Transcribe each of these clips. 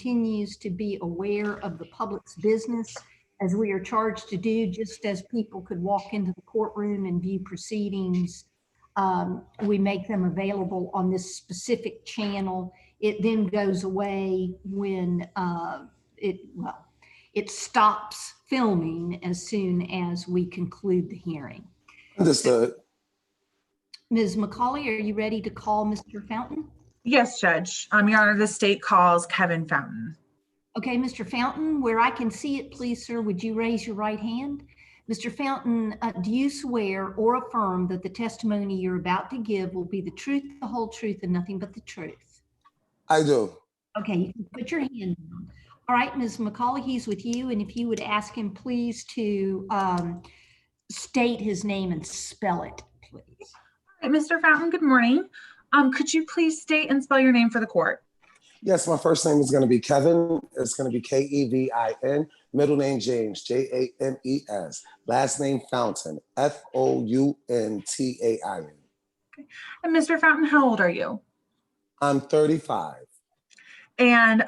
continues to be aware of the public's business as we are charged to do, just as people could walk into the courtroom and view proceedings. We make them available on this specific channel. It then goes away when it stops filming as soon as we conclude the hearing. Understood. Ms. McCauley, are you ready to call Mr. Fountain? Yes, Judge. Your Honor, the state calls Kevin Fountain. Okay, Mr. Fountain, where I can see it, please, sir, would you raise your right hand? Mr. Fountain, do you swear or affirm that the testimony you're about to give will be the truth, the whole truth, and nothing but the truth? I do. Okay, you can put your hand down. All right, Ms. McCauley, he's with you, and if you would ask him, please, to state his name and spell it, please. All right, Mr. Fountain, good morning. Could you please state and spell your name for the court? Yes, my first name is going to be Kevin. It's going to be Kevin. Middle name James, James. Last name Fountain, Fountain. Okay. And Mr. Fountain, how old are you? I'm 35. And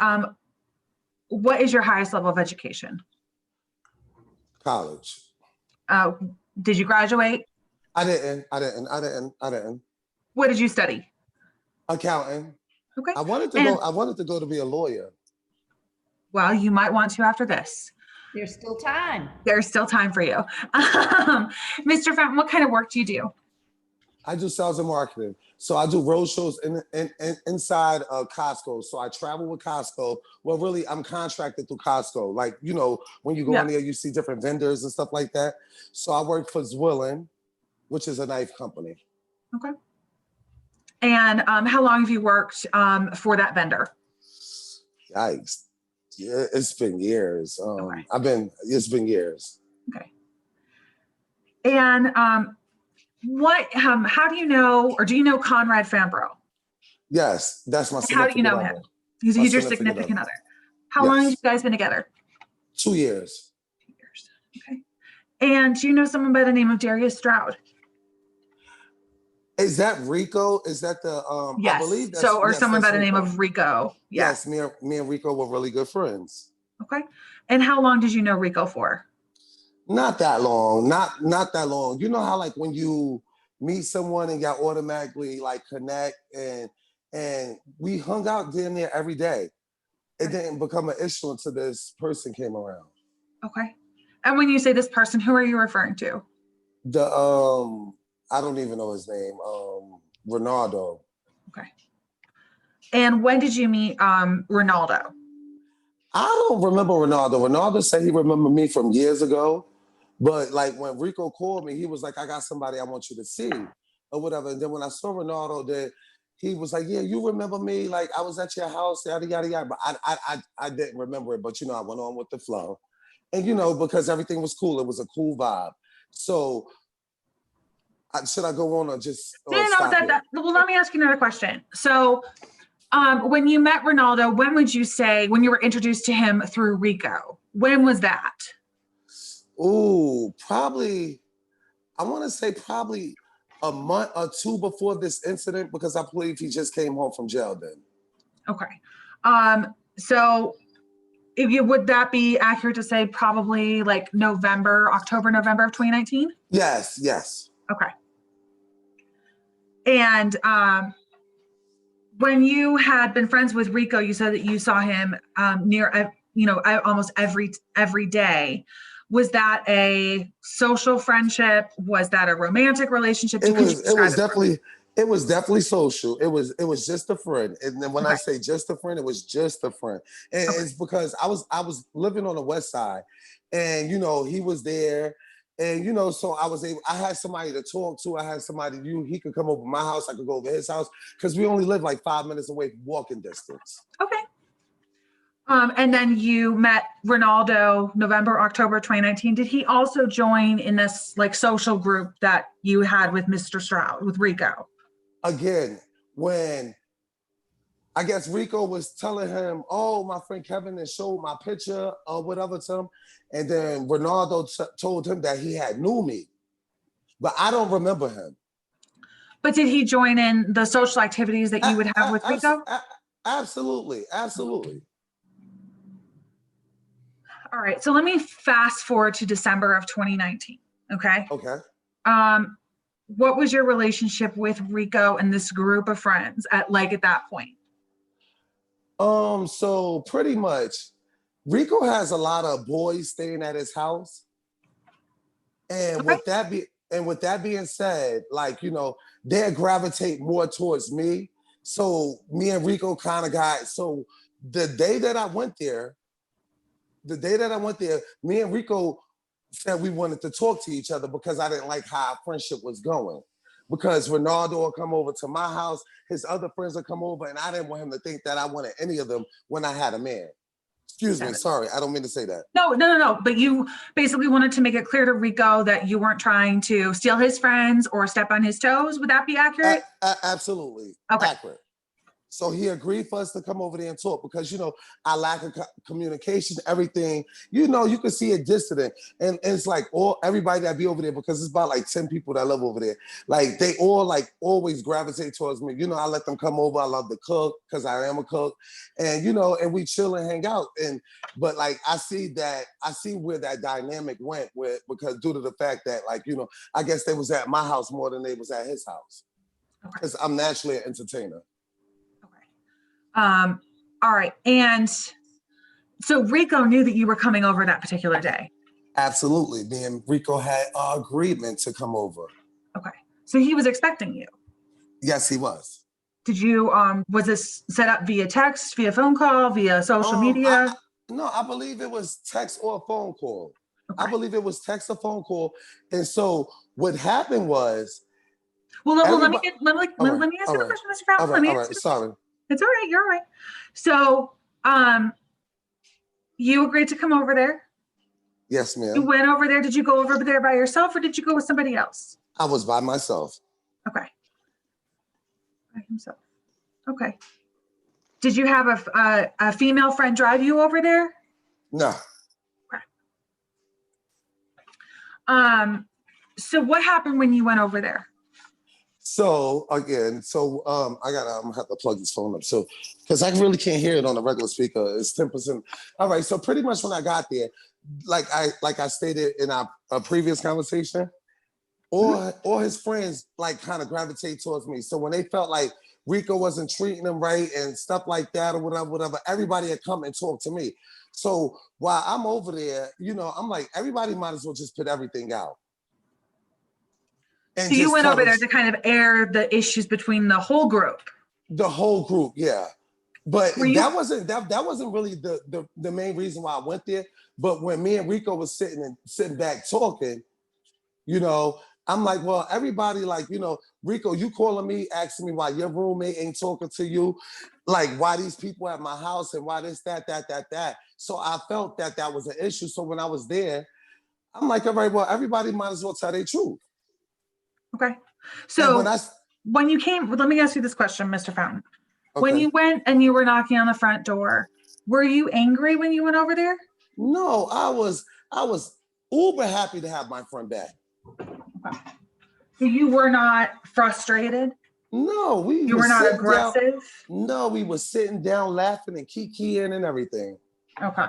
what is your highest level of education? College. Did you graduate? I didn't. What did you study? Accounting. Okay. I wanted to go to be a lawyer. Well, you might want to after this. There's still time. There's still time for you. Mr. Fountain, what kind of work do you do? I do sales and marketing. So I do road shows inside Costco. So I travel with Costco. Well, really, I'm contracted through Costco. Like, you know, when you go in there, you see different vendors and stuff like that. So I work for Zwilling, which is a knife company. Okay. And how long have you worked for that vendor? Yikes. Yeah, it's been years. Okay. It's been years. Okay. And how do you know, or do you know Conrad Fambro? Yes, that's my significant How do you know him? He's your significant other. How long have you guys been together? 2 years. 2 years. Okay. And do you know someone by the name of Darius Stroud? Is that Rico? Is that the yes. I believe that's, so or yes, someone by the Rico. name of Rico. Yeah. Yes, me and Rico were really good friends. Okay. And how long did you know Rico for? Not that long. Not that long. You know how like when you meet someone and y'all automatically like connect and we hung out damn near every day. It didn't become an issue until this person came around. Okay. And when you say this person, who are you referring to? The I don't even know his name. Ronaldo. Okay. And when did you meet Ronaldo? I don't remember Ronaldo. Ronaldo said he remembered me from years ago. But like when Rico called me, he was like, I got somebody I want you to see or whatever. And then when I saw Ronaldo, then he was like, yeah, you remember me? Like I was at your house, yada, yada, yada. But I didn't remember it. But, you know, I went on with the flow. And, you know, because everything was cool. It was a cool vibe. So should I go on or just well, let me ask you another question. So when you met Ronaldo, when you were introduced to him through Rico, when was that? Ooh, probably, I want to say probably a month or two before this incident, because I believe he just came home from jail then. Okay. So would that be accurate to say probably like October, November of 2019? Yes. Okay. And when you had been friends with Rico, you said that you saw him almost every day. Was that a social friendship? Was that a romantic relationship? It was definitely social. It was just a friend. And then when I say just a friend, it was just a friend. And it's because I was living on the West Side, and you know, he was there. And you know, so I had somebody to talk to. I had somebody, he could come over to my house, I could go over his house, because we only live like 5 minutes away from walking distance. Okay. And then you met Ronaldo October 2019. Did he also join in this like social group that you had with Mr. Stroud, with Rico? Again, when I guess Rico was telling him, oh, my friend Kevin, and showed my picture or whatever to him. And then Ronaldo told him that he had knew me, but I don't remember him. But did he join in the social activities that you would have with Rico? Absolutely. All right. So let me fast forward to December of 2019. Okay. Okay. What was your relationship with Rico and this group of friends at that point? So pretty much Rico has a lot of boys staying at his house. And Okay. with that being said, they gravitate more towards me. So me and Rico kind of so the day that I went there, me and Rico said we wanted to talk to each other because I didn't like how our friendship was going. Because Ronaldo would come over to my house, his other friends would come over, and I didn't want him to think that I wanted any of them when I had a man. Excuse me, sorry, I don't mean to say that. No. But you basically wanted to make it clear to Rico that you weren't trying to steal his friends or step on his toes. Would that be accurate? Absolutely. Okay. Accurate. So he agreed for us to come over there and talk because, our lack of communication, everything, you can see it distant. And it's like everybody that be over there, because it's about 10 people that live over there. They all always gravitate towards me. I let them come over. I love to cook because I am a cook. And, and we chill and hang out. But I see where that dynamic went because due to the fact that I guess they was at my house more than they was at his house. Because I'm naturally an entertainer. All right. And so Rico knew that you were coming over that particular day. Absolutely. Me and Rico had an agreement to come over. Okay. So he was expecting you. Yes, he was. Did you, was this set up via text, via phone call, via social media? I believe it was text or phone call. Okay. I believe it was text or phone call. And so what happened was. Well, let me ask you a question, Mr. Fountain. All right. Sorry. It's all right. You're all right. So, you agreed to come over there? Yes, ma'am. You went over there. Did you go over there by yourself or did you go with somebody else? I was by myself. Okay. By himself. Okay. Did you have a female friend drive you over there? No. Okay. So what happened when you went over there? So again, I'm gonna have to plug this phone up. So because I really can't hear it on the regular speaker. It's 10%. All right. So pretty much when I got there, like I stated in our previous conversation, all his friends kind of gravitate towards me. So when they felt like Rico wasn't treating them right and stuff like that or whatever, everybody had come and talked to me. So while I'm over there, I'm like, everybody might as well just put everything out. So you went over there to kind of air the issues between the whole group. The whole group, yeah. But that wasn't really the main reason why I went there. But when me and Rico was sitting back talking, I'm like, well, everybody Rico, you calling me, asking me why your roommate ain't talking to you, why these people at my house and why this, that. So I felt that was an issue. So when I was there, I'm like, all right, well, everybody might as well tell their truth. Okay. So when you came, let me ask you this question, Mr. Fountain. Okay. When you went and you were knocking on the front door, were you angry when you went over there? No, I was uber happy to have my friend back. Okay. So you were not frustrated? No, you were not aggressive? No, we were sitting down laughing and kikiing and everything. Okay.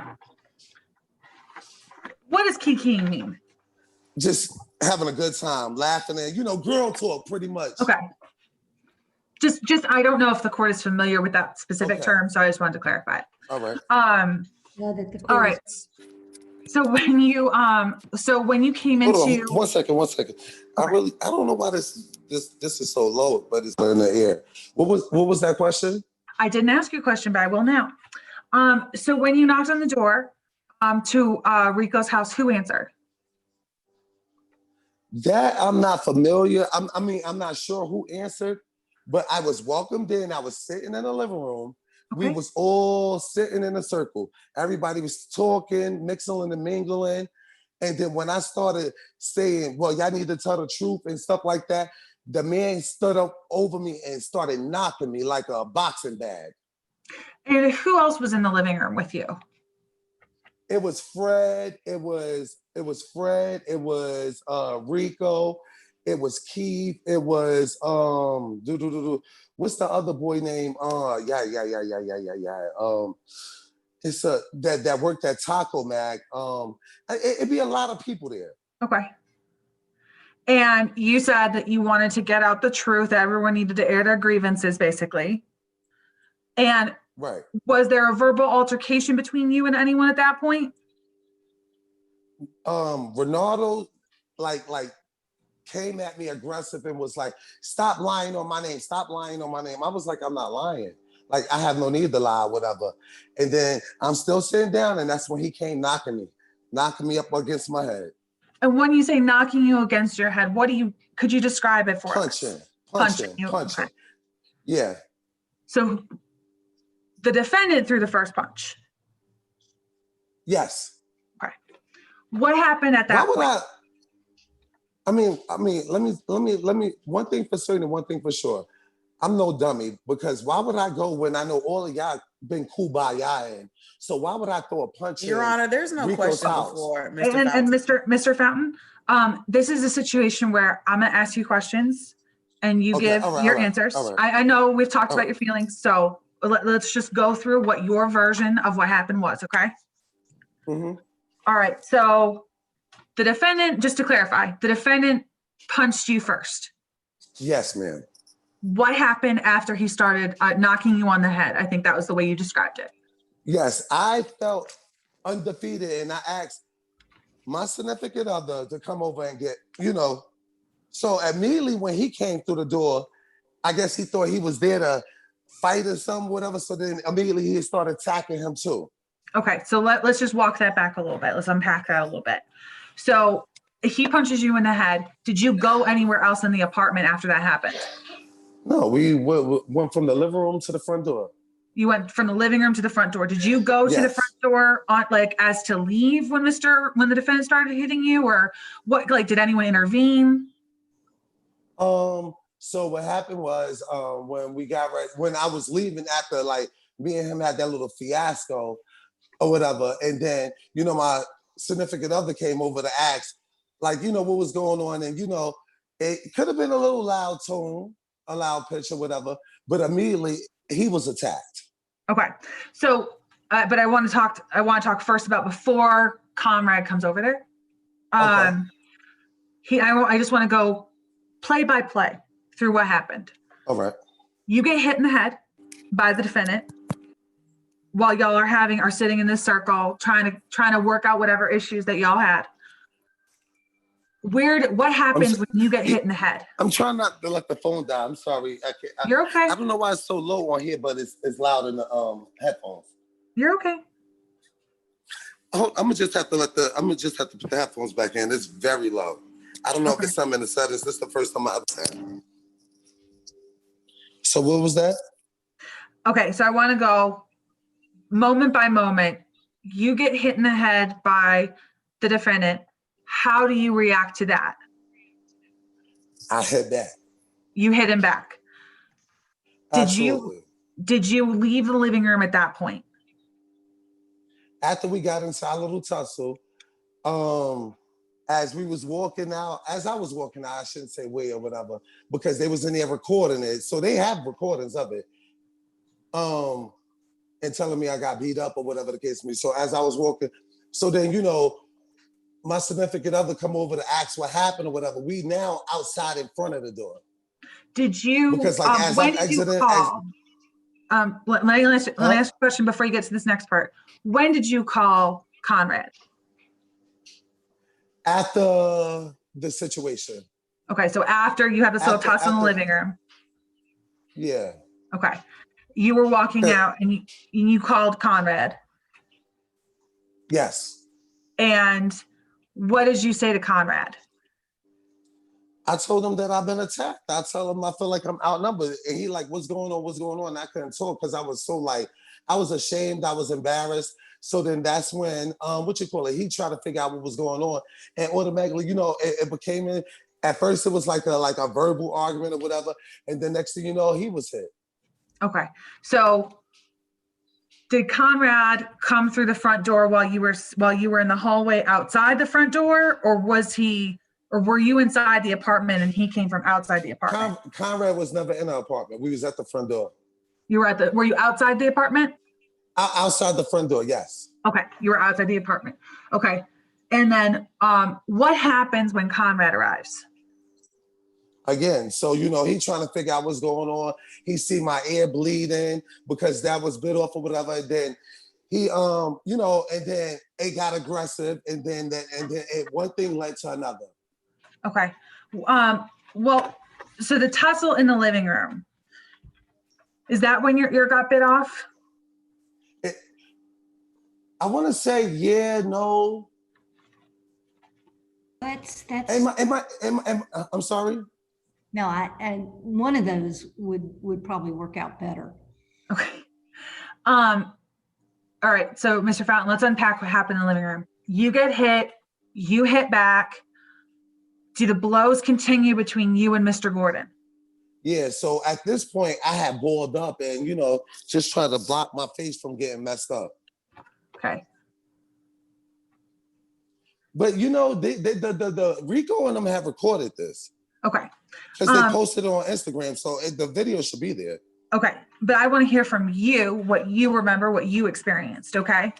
What does kikiing mean? Just having a good time, laughing and, girl talk pretty much. Okay. Just I don't know if the court is familiar with that specific term, so I just wanted to clarify. All right. All right. So when you came into one second. Okay. I don't know why this is so low, but it's in the air. What was that question? I didn't ask you a question, but I will now. So when you knocked on the door to Rico's house, who answered? That I'm not familiar. I'm not sure who answered, but I was welcomed in. I was sitting in the living room. Okay. We was all sitting in a circle. Everybody was talking, mixing and mingling. And then when I started saying, well, y'all need to tell the truth and stuff like that, the man stood up over me and started knocking me like a boxing bag. And who else was in the living room with you? It was Fred. It was Fred. It was Rico. It was Keith. It was what's the other boy name? It's that worked at Taco Mag. It'd be a lot of people there. Okay. And you said that you wanted to get out the truth. Everyone needed to air their grievances, basically. And Right. was there a verbal altercation between you and anyone at that point? Ronaldo, like came at me aggressive and was like, "Stop lying on my name! Stop lying on my name!" I was like, "I'm not lying. Like, I have no need to lie, whatever." And then I'm still sitting down, and that's when he came knocking me up against my head. And when you say knocking you against your head, could you describe it for us? Punching. Okay. Yeah. So the defendant threw the first punch. Yes. Okay. What happened at that point? I mean, let me, one thing for certain and one thing for sure. I'm no dummy, because why would I go when I know all of y'all been kumbaya-ing? So why would I throw a punch Your Honor, there's no Rico's question house? before Mr. And Fountain. Mr. Fountain, this is a situation where I'm gonna ask you questions and you give your answers. all right. I know we've talked All about right. your feelings, so let's just go through what your version of what happened was, okay? Mm-hmm. All right, so the defendant, just to clarify, the defendant punched you first. Yes, ma'am. What happened after he started knocking you on the head? I think that was the way you described it. Yes, I felt undefeated, and I asked my significant other to come over and get, So immediately when he came through the door, I guess he thought he was there to fight or something, whatever. So then immediately he started attacking him too. Okay, so let's just walk that back a little bit. Let's unpack that a little bit. So he punches you in the head. Did you go anywhere else in the apartment after that happened? No, we went from the living room to the front door. You went from the living room to the front door. Did you go to the Yes. front door as to leave when the defendant started hitting you, or what? Like, did anyone intervene? So what happened was when I was leaving after me and him had that little fiasco or whatever, and then my significant other came over to ask what was going on, and it could have been a little loud tone, a loud pitch or whatever, but immediately he was attacked. Okay, so but I want to talk first about before Conrad comes over there. Okay. I just want to go play by play through what happened. All right. You get hit in the head by the defendant while y'all are sitting in this circle trying to work out whatever issues that y'all had. What happens when you get hit in the head? I'm trying not to let the phone die. I'm sorry. You're okay. I don't know why it's so low on here, but it's loud in the headphones. You're okay. I'm gonna just have to put the headphones back in. It's very low. I don't know if it's something in the settings. This is the first time I've had. So what was that? Okay, so I want to go moment by moment. You get hit in the head by the defendant. How do you react to that? I hit back. You hit him back. Absolutely. Did you leave the living room at that point? After we got into our little tussle, as I was walking out, I shouldn't say we or whatever, because they was in there recording it. So they have recordings of it. And telling me I got beat up or whatever the case may be. So as I was walking, so then, my significant other come over to ask what happened or whatever. We now outside in front of the door. Did you, because as when I'm did you exiting, call? Let me ask you a question before you get to this next part. When did you call Conrad? After the situation. Okay, so after you had this little tussle in the living room. Yeah. Okay. You were walking out and you called Conrad. Yes. And what did you say to Conrad? I told him that I've been attacked. I tell him I feel like I'm outnumbered. And he like, what's going on? What's going on? And I couldn't talk because I was so I was ashamed. I was embarrassed. So then that's when, he tried to figure out what was going on. And automatically, it became, at first it was like a verbal argument or whatever. And then next thing you know, he was hit. Okay. So did Conrad come through the front door while you were in the hallway outside the front door, or were you inside the apartment and he came from outside the apartment? Conrad was never in the apartment. We was at the front door. Were you outside the apartment? Outside the front door, yes. Okay, you were outside the apartment. Okay. And then what happens when Conrad arrives? Again, so he trying to figure out what's going on. He see my ear bleeding because that was bit off or whatever. And then he and then it got aggressive, and then one thing led to another. Okay. Well, so the tussle in the living room, is that when your ear got bit off? I want to say yeah, no. That's I'm sorry. no, and one of those would probably work out better. Okay. All right. So, Mr. Fountain, let's unpack what happened in the living room. You get hit. You hit back. Do the blows continue between you and Mr. Gordon? Yeah. So at this point, I had balled up and just trying to block my face from getting messed up. Okay. But the Rico and them have recorded this. Okay. Because they posted it on Instagram, so the video should be there. Okay, but I want to hear from you what you remember, what you experienced. Okay.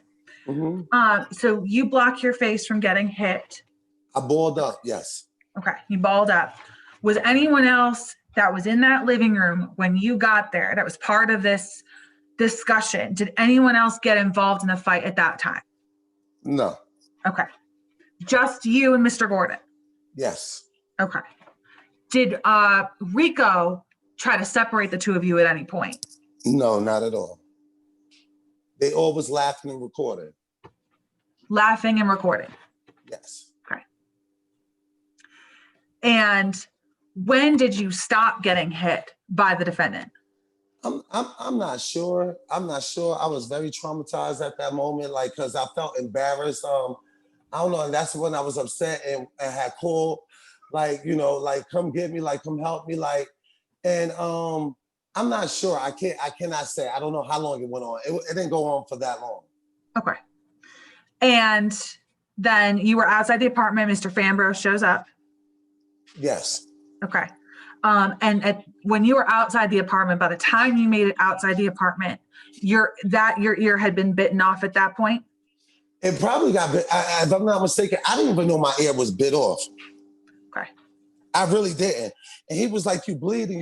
Mm-hmm. So you block your face from getting hit. I balled up. Yes. Okay, you balled up. Was anyone else that was in that living room when you got there that was part of this discussion? Did anyone else get involved in the fight at that time? No. Okay. Just you and Mr. Gordon? Yes. Okay. Did Rico try to separate the two of you at any point? No, not at all. They always laughing and recording. Laughing and recording? Yes. Okay. And when did you stop getting hit by the defendant? I'm not sure. I was very traumatized at that moment, because I felt embarrassed. I don't know, and that's when I was upset and had called, come get me, come help me, and I'm not sure. I cannot say. I don't know how long it went on. It didn't go on for that long. Okay. And then you were outside the apartment. Mr. Fambro shows up. Yes. Okay. And when you were outside the apartment, by the time you made it outside the apartment, your ear had been bitten off at that point? It probably got bit. If I'm not mistaken, I didn't even know my ear was bit off. Okay. I really didn't. And he was like, you bleeding.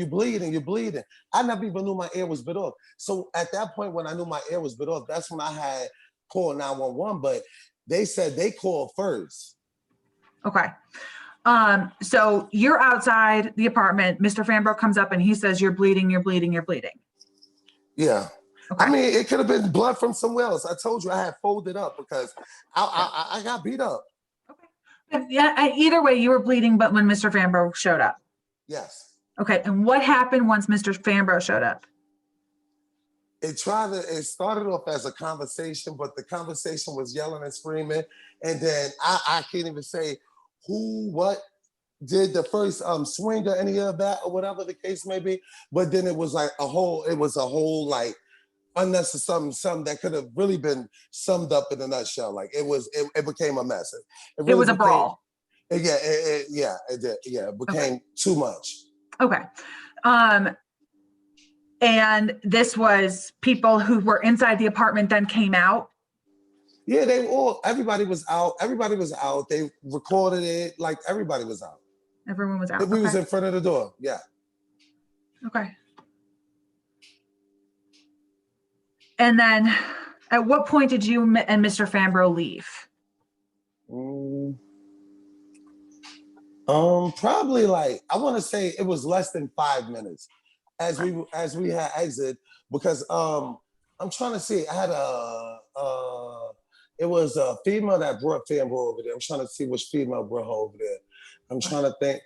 I never even knew my ear was bit off. So at that point, when I knew my ear was bit off, that's when I had called 911, but they said they called first. Okay. So you're outside the apartment. Mr. Fambro comes up and he says, you're bleeding. Yeah. Okay. I mean, it could have been blood from somewhere else. I told you I had folded up because I got beat up. Okay. Yeah. Either way, you were bleeding, but when Mr. Fambro showed up. Yes. Okay. And what happened once Mr. Fambro showed up? It started off as a conversation, but the conversation was yelling and screaming. And then I can't even say who, what did the first swing or any of that or whatever the case may be. But then it was a whole unnecessary something that could have really been summed up in a nutshell. It became a mess. It was a brawl. It did. Yeah, it became too much. Okay. And this was people who were inside the apartment then came out? Yeah, everybody was out. They recorded it, everybody was out. Everyone was out. We was in front of the door, yeah. Okay. And then at what point did you and Mr. Fambro leave? Probably I want to say it was less than 5 minutes as we had exit, because I'm trying to see. I had it was a female that brought Fambro over there. I'm trying to see which female brought her over there. I'm trying to think.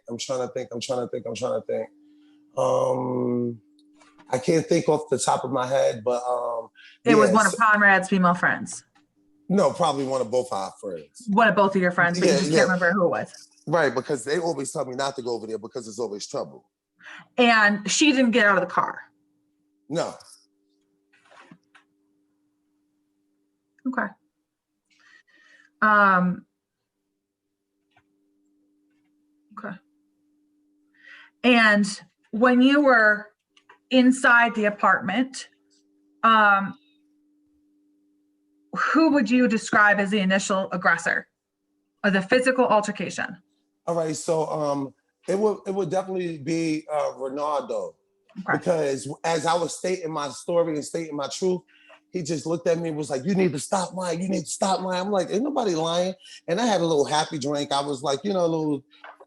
I can't think off the top of my head, but it was one of Conrad's female friends. No, probably one of both our friends. One of both of your friends, but you just can't remember who it was. Right, because they always tell me not to go over there because there's always trouble. And she didn't get out of the car? No. Okay. Okay. And when you were inside the apartment, who would you describe as the initial aggressor of the physical altercation? All right, so it would definitely be Ronaldo, Okay. because as I was stating my story and stating my truth, he just looked at me and was like, "You need to stop lying. You need to stop lying." I'm like, "Ain't nobody lying." And I had a little happy drink. I was like, a little,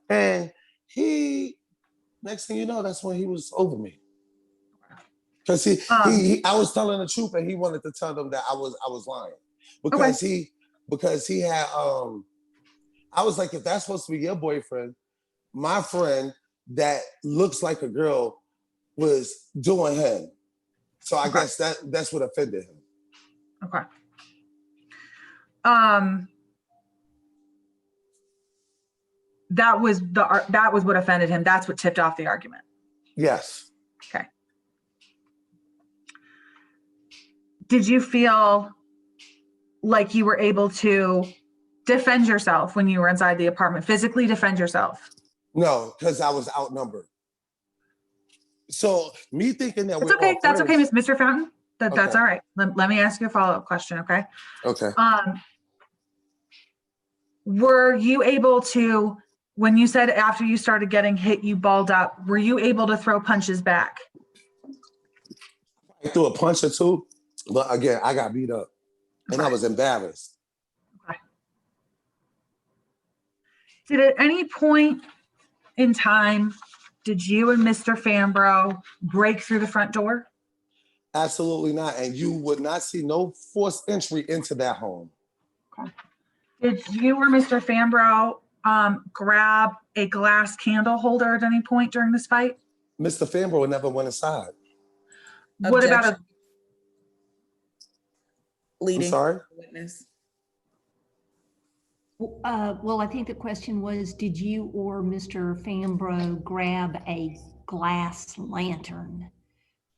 and he. Next thing you know, that's when he was over me. Because I was telling the truth, and he wanted to tell them that I was lying, because he had I was like, if that's supposed to be your boyfriend, my friend that looks like a girl was doing him. So I guess that's what offended him. Okay. That was what offended him. That's what tipped off the argument. Yes. Okay. Did you feel like you were able to defend yourself when you were inside the apartment, physically defend yourself? No, because I was outnumbered. So me thinking that That's okay, Mr. Fountain. That's all right. Let me ask you a follow-up question, okay? Okay. Were you able to, when you said after you started getting hit, you balled up, were you able to throw punches back? I threw a punch or two, but again, I got beat up and I was embarrassed. Okay. Did at any point in time, did you and Mr. Fambro break through the front door? Absolutely not. And you would not see no forced entry into that home. Okay. Did you or Mr. Fambro grab a glass candle holder at any point during this fight? Mr. Fambro never went inside. What about I'm sorry? Witness. Well, I think the question was, did you or Mr. Fambro grab a glass lantern?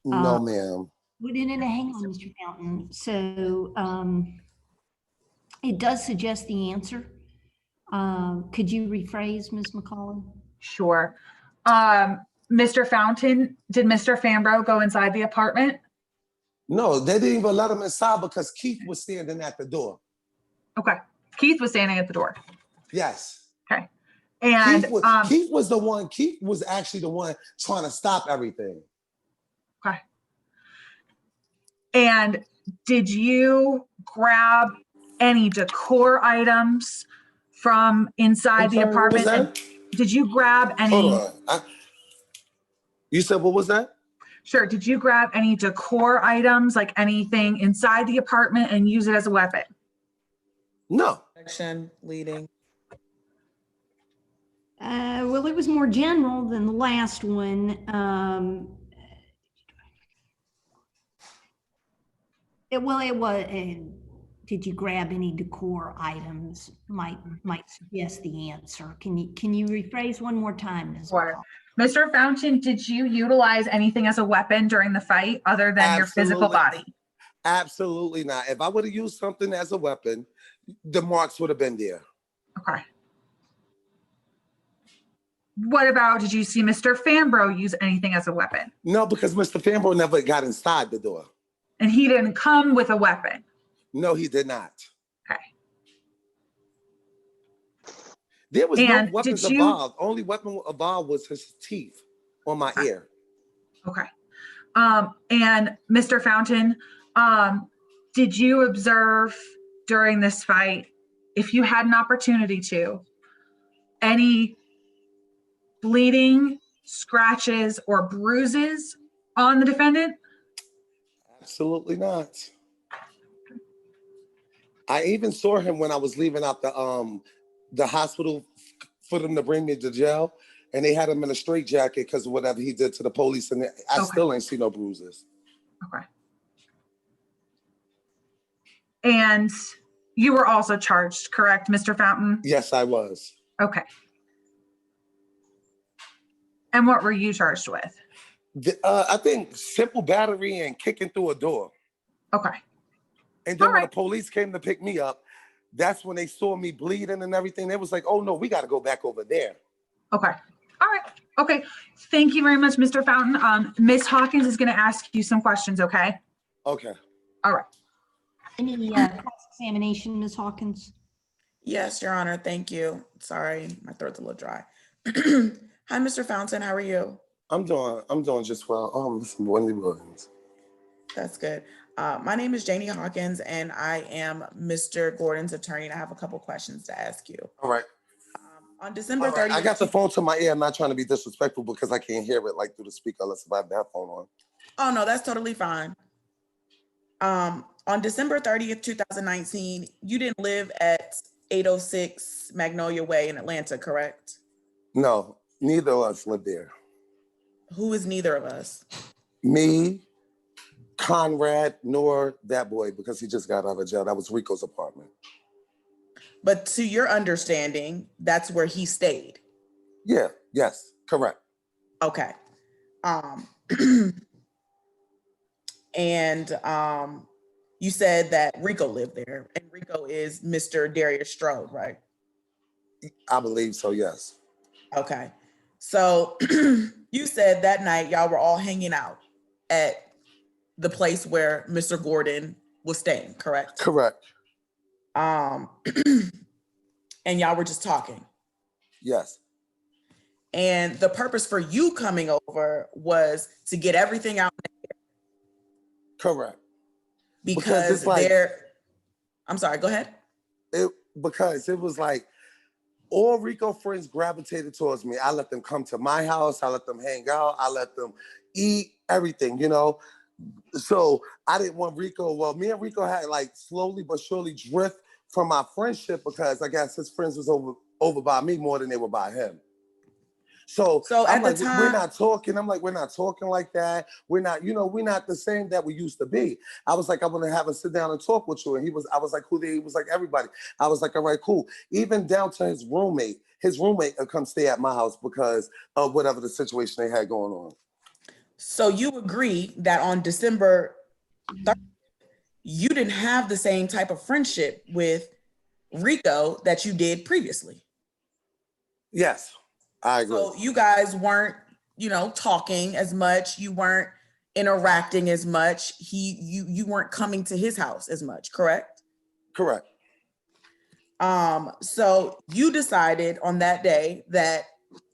No, ma'am. We didn't hang on, Mr. Fountain. So it does suggest the answer. Could you rephrase, Ms. McCollum? Sure. Mr. Fountain, did Mr. Fambro go inside the apartment? No, they didn't even let him inside because Keith was standing at the door. Okay. Keith was standing at the door. Yes. Okay. And Keith was actually the one trying to stop everything. Okay. And did you grab any decor items from inside the apartment? What was that? Did you grab any? Hold on. You said, what was that? Sure. Did you grab any decor items, like anything inside the apartment, and use it as a weapon? No. Action, leading. Well, it was more general than the last one. It was. Did you grab any decor items? Might suggest the answer. Can you rephrase one more time, Ms. Sure. Mr. Fountain, did you utilize anything as a weapon during the fight other than your physical body? Absolutely not. If I would have used something as a weapon, the marks would have been there. Okay. What about, did you see Mr. Fambro use anything as a weapon? No, because Mr. Fambro never got inside the door. And he didn't come with a weapon? No, he did not. Okay. There was no weapons involved. Only weapon involved was his teeth on my ear. Okay. And Mr. Fountain, did you observe during this fight, if you had an opportunity to, any bleeding, scratches, or bruises on the defendant? Absolutely not. I even saw him when I was leaving out the hospital for them to bring me to jail, and they had him in a straitjacket because of whatever he did to the police, and I still ain't see no bruises. Okay. And you were also charged, correct, Mr. Fountain? Yes, I was. Okay. And what were you charged with? I think simple battery and kicking through a door. Okay. And then when the police came to pick me up, that's when they saw me bleeding and everything. They was like, oh no, we got to go back over there. Okay. All right. Okay. Thank you very much, Mr. Fountain. Ms. Hawkins is going to ask you some questions, okay? Okay. All right. Any cross-examination, Ms. Hawkins? Yes, Your Honor. Thank you. Sorry, my throat's a little dry. Hi, Mr. Fountain. How are you? I'm doing just well. This is Wendy Williams. That's good. My name is Janie Hawkins, and I am Mr. Gordon's attorney, and I have a couple questions to ask you. All right. On December All right. 30th, I got the phone to my ear. I'm not trying to be disrespectful because I can't hear it like through the speaker unless I have that phone on. Oh, no, that's totally fine. On December 30th, 2019, you didn't live at 806 Magnolia Way in Atlanta, correct? No, neither of us lived there. Who is neither of us? Me, Conrad, nor that boy because he just got out of jail. That was Rico's apartment. But to your understanding, that's where he stayed. Yeah, yes, correct. Okay. And you said that Rico lived there, and Rico is Mr. Darius Strode, right? I believe so, yes. Okay. So you said that night y'all were all hanging out at the place where Mr. Gordon was staying, correct? Correct. And y'all were just talking. Yes. And the purpose for you coming over was to get everything out Correct. because it's like, I'm sorry, go ahead. Because it was like all Rico friends gravitated towards me. I let them come to my house. I let them hang out. I let them eat everything, you know? So I didn't want Rico. Well, me and Rico had like slowly but surely drift from our friendship because I guess his friends was over by me more than they were by him. So I'm like, we're not talking. I'm like, we're not talking like that. We're not, we're not the same that we used to be. I was like, I want to have a sit down and talk with you. And I was like, who they? He was like, everybody. I was like, all right, cool. Even down to his roommate. His roommate would come stay at my house because of whatever the situation they had going on. So you agree that on December 30th, you didn't have the same type of friendship with Rico that you did previously? Yes, I agree. So you guys weren't, talking as much. You weren't interacting as much. You weren't coming to his house as much, correct? Correct. So you decided on that day that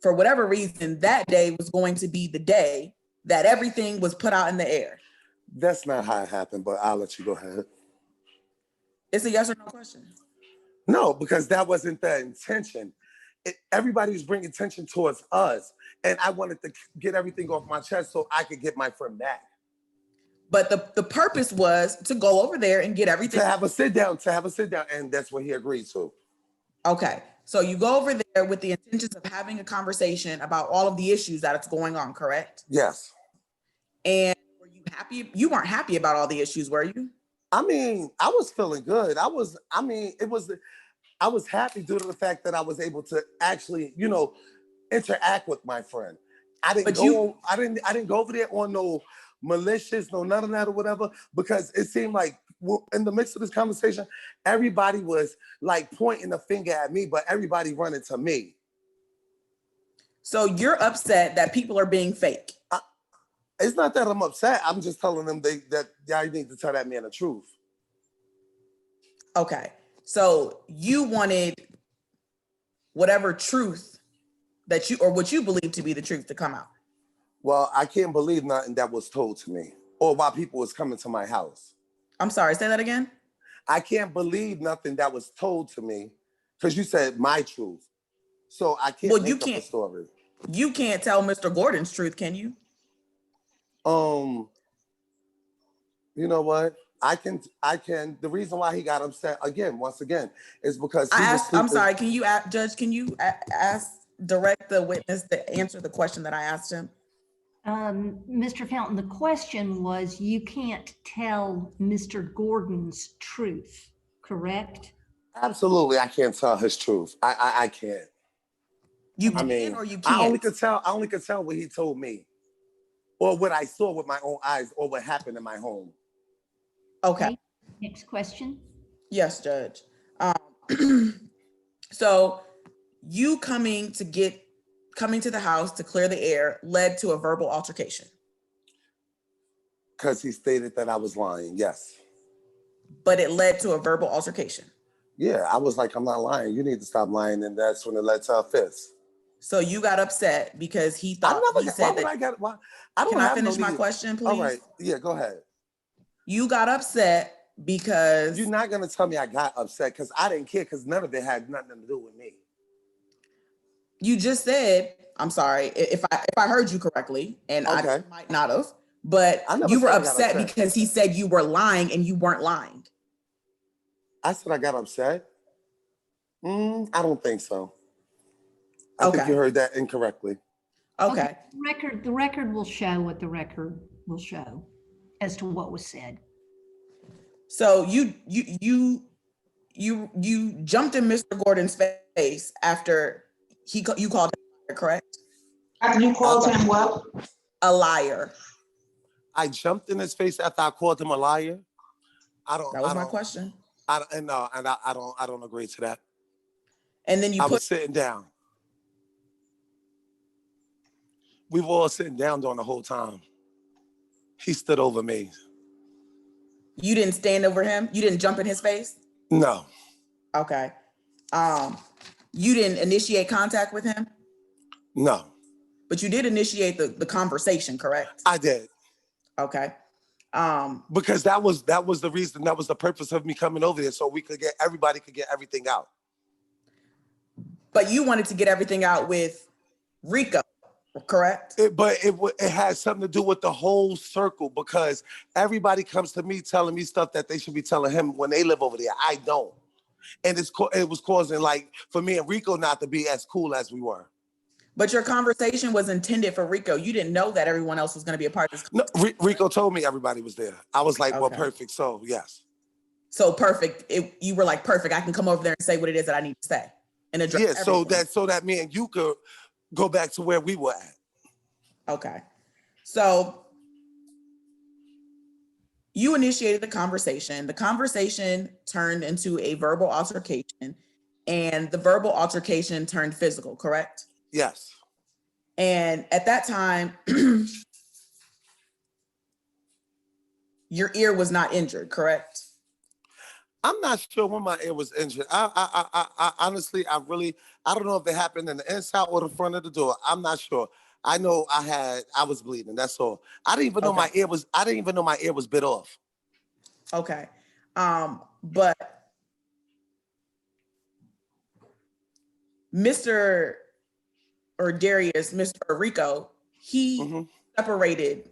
for whatever reason, that day was going to be the day that everything was put out in the air. That's not how it happened, but I'll let you go ahead. It's a yes or no question. No, because that wasn't the intention. Everybody was bringing attention towards us, and I wanted to get everything off my chest so I could get my friend back. But the purpose was to go over there and get everything. To have a sit down, and that's what he agreed to. Okay, so you go over there with the intentions of having a conversation about all of the issues that it's going on, correct? Yes. And were you happy? You weren't happy about all the issues, were you? I mean, I was feeling good. I was happy due to the fact that I was able to actually, interact with my friend. I didn't go over there on no malicious, no none of that or whatever, because it seemed like in the midst of this conversation, everybody was like pointing a finger at me, but everybody running to me. So you're upset that people are being fake. It's not that I'm upset. I'm just telling them that y'all need to tell that man the truth. Okay. So you wanted whatever truth that what you believe to be the truth to come out. Well, I can't believe nothing that was told to me or why people was coming to my house. I'm sorry, say that again. I can't believe nothing that was told to me because you said my truth. So I can't make up a story. You can't tell Mr. Gordon's truth, can you? You know what? I can. The reason why he got upset once again, is because he was sleeping. I'm sorry. Can you, Judge? Can you direct the witness to answer the question that I asked him? Mr. Fountain, the question was, you can't tell Mr. Gordon's truth, correct? Absolutely, I can't tell his truth. I can't. You can or you can't? I only could tell what he told me, or what I saw with my own eyes, or what happened in my home. Okay. Next question. Yes, Judge. So you coming to the house to clear the air led to a verbal altercation. Because he stated that I was lying, yes. but it led to a verbal altercation. Yeah, I was like, I'm not lying. You need to stop lying. And that's when it led to a fist. So you got upset because he I thought, never he got, said why would that. I get, why? I don't Can I have finish no my need. question, please? All right. Yeah, go ahead. You got upset because You're not going to tell me I got upset because I didn't care because none of it had nothing to do with me. you just said, I'm sorry if I heard you correctly, and Okay. I might not have, but I never you were said I got upset upset. because he said you were lying and you weren't lying. I said I got upset. I don't think so. I think you Okay. heard that incorrectly. Okay. The record will show what the record will show as to what was said. So you jumped in Mr. Gordon's face after you called him a liar, correct? After you called Okay. him what? A liar. I jumped in his face after I called him a liar. That was my question. I don't agree to that. And then you I put was sitting down. We were all sitting down during the whole time. He stood over me. You didn't stand over him? You didn't jump in his face? No, Okay. You didn't initiate contact with him, no, but you did initiate the conversation, correct? I did. Okay. Because that was the reason, that was the purpose of me coming over there, so everybody could get everything out. But you wanted to get everything out with Rico, correct? It has something to do with the whole circle because everybody comes to me telling me stuff that they should be telling him when they live over there. I don't. And it was causing, like, for me and Rico not to be as cool as we were. But your conversation was intended for Rico. You didn't know that everyone else was going to be a part of this. No, Rico told me everybody was there. I was like, well, Okay. perfect. So, yes. So perfect. You were like, perfect. I can come over there and say what it is that I need to say and address Yeah, so everything. that me and you could go back to where we were at. Okay. So you initiated the conversation. The conversation turned into a verbal altercation, and the verbal altercation turned physical, correct? Yes. And at that time, your ear was not injured, correct? I'm not sure when my ear was injured. I honestly, I don't know if it happened in the inside or the front of the door. I'm not sure. I know I was bleeding. That's all. I didn't even know my ear was bit off. Okay. But Mr. Rico, he separated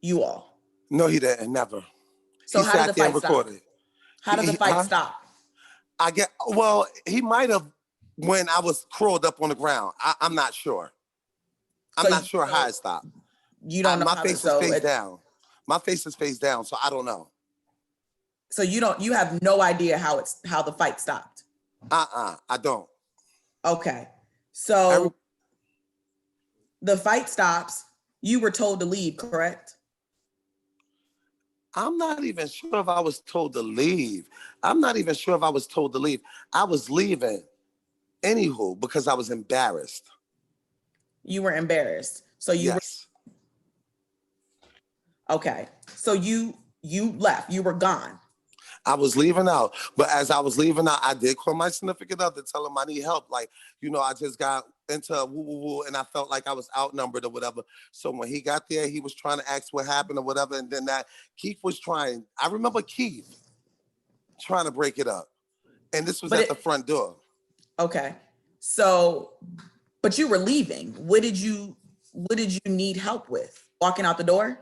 you all. No, he didn't. Never. So he how did sat the there and fight stop? recorded. How did the fight stop? He might have when I was curled up on the ground. I'm not sure. I'm not sure how it stopped. You don't know my how face is face down. My face is face down, so I don't know. So you have no idea how the fight stopped. I don't. Okay. So the fight stops. You were told to leave, correct? I'm not even sure if I was told to leave. I was leaving anywho because I was embarrassed. You were embarrassed. So yes. Okay. So you left. You were gone. I was leaving out. But as I was leaving out, I did call my significant other, tell him I need help. Like, I just got into a woo-woo-woo and I felt like I was outnumbered or whatever. So when he got there, he was trying to ask what happened or whatever. And then Keith was trying. I remember Keith trying to break it up. And this was at the front door. Okay. So, but you were leaving. What did you need help with? Walking out the door?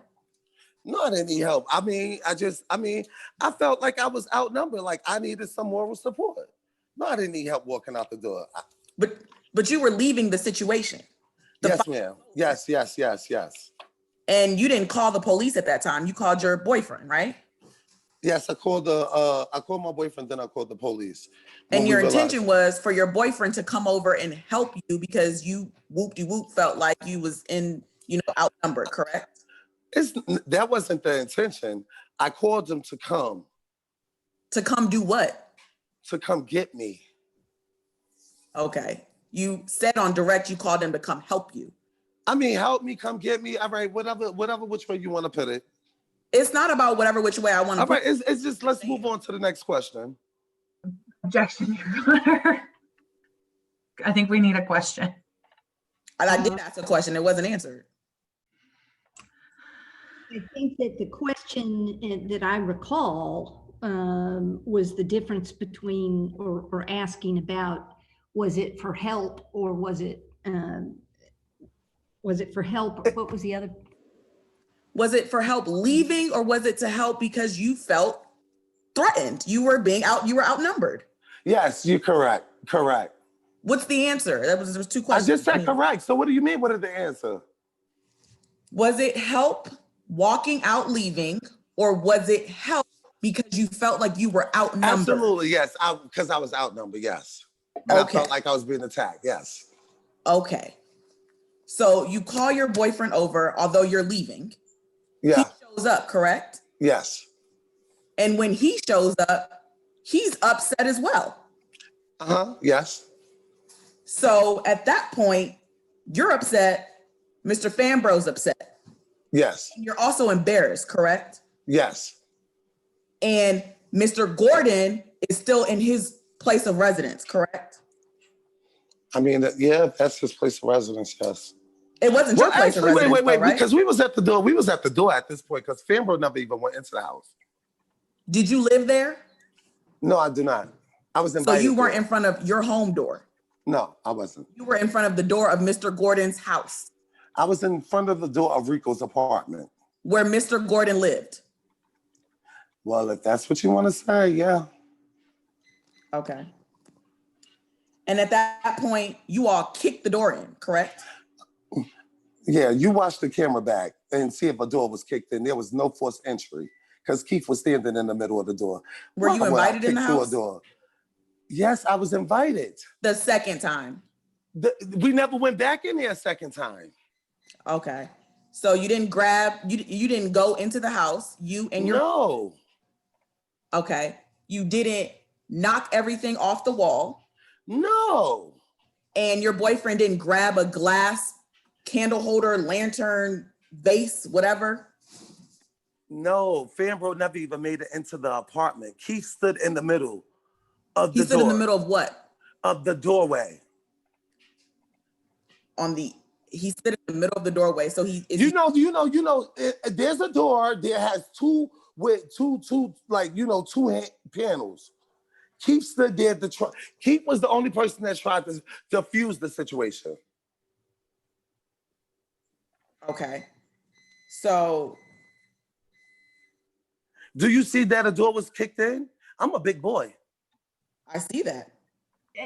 No, I didn't need help. I felt like I was outnumbered. Like I needed some moral support. No, I didn't need help walking out the door. But you were leaving the situation. Yes, ma'am. Yes. And you didn't call the police at that time. You called your boyfriend, right? Yes, I called my boyfriend, then I called the police. And your intention was for your boyfriend to come over and help you because you whoop-de-whoop felt like you was outnumbered, correct? That wasn't the intention. I called him to come. To come do what? To come get me. Okay. You said on direct you called him to come help you. I mean, help me, come get me. All right, whatever which way you want to put it. It's not about whatever which way I want to All right, it's just, let's move on to the next question. Objection, Your Honor. I think we need a question. And I did ask a question. It wasn't answered. I think that the question that I recall was the difference between, or asking about, was it for help or was it for help? Or what was the other? Was it for help leaving, or was it to help because you felt threatened? You were outnumbered. Yes, you're correct. Correct. What's the answer? There was two I questions. just said correct. So what do you mean? What is the answer? Was it help walking out leaving, or was it help because you felt like you were outnumbered? Absolutely, yes. Because I was outnumbered, yes. And Okay. I felt like I was being attacked, yes. Okay. So you call your boyfriend over, although you're leaving. Yeah. He shows up, correct? Yes. And when he shows up, he's upset as well. Yes. So at that point, you're upset. Mr. Fambro's upset. Yes. And you're also embarrassed, correct? Yes. And Mr. Gordon is still in his place of residence, correct? I mean, yeah, that's his place of residence, yes. It wasn't your place of residence, wait, though, right? because we was at the door. We was at the door at this point because Fambro never even went into the house. Did you live there? No, I do not. I was So invited. you weren't in front of your home door? No, I wasn't. You were in front of the door of Mr. Gordon's house? I was in front of the door of Rico's apartment. Where Mr. Gordon lived? Well, if that's what you want to say, yeah. Okay. And at that point, you all kicked the door in, correct? Yeah, you watch the camera back and see if a door was kicked in. There was no forced entry because Keith was standing in the middle of the door. Were you invited in the house? Door? Yes, I was invited. The second time? We never went back in there a second time. Okay. So you didn't you didn't go into the house, you and your... No. Okay. You didn't knock everything off the wall? No. And your boyfriend didn't grab a glass candle holder, lantern, vase, whatever? No, Fambro never even made it into the apartment. Keith stood in the middle of the door. He stood in the middle of what? Of the doorway. He stood in the middle of the doorway. So there's a door that has two panels. Keith stood there Keith was the only person that tried to diffuse the situation. Okay. So do you see that a door was kicked in? I'm a big boy. I see that.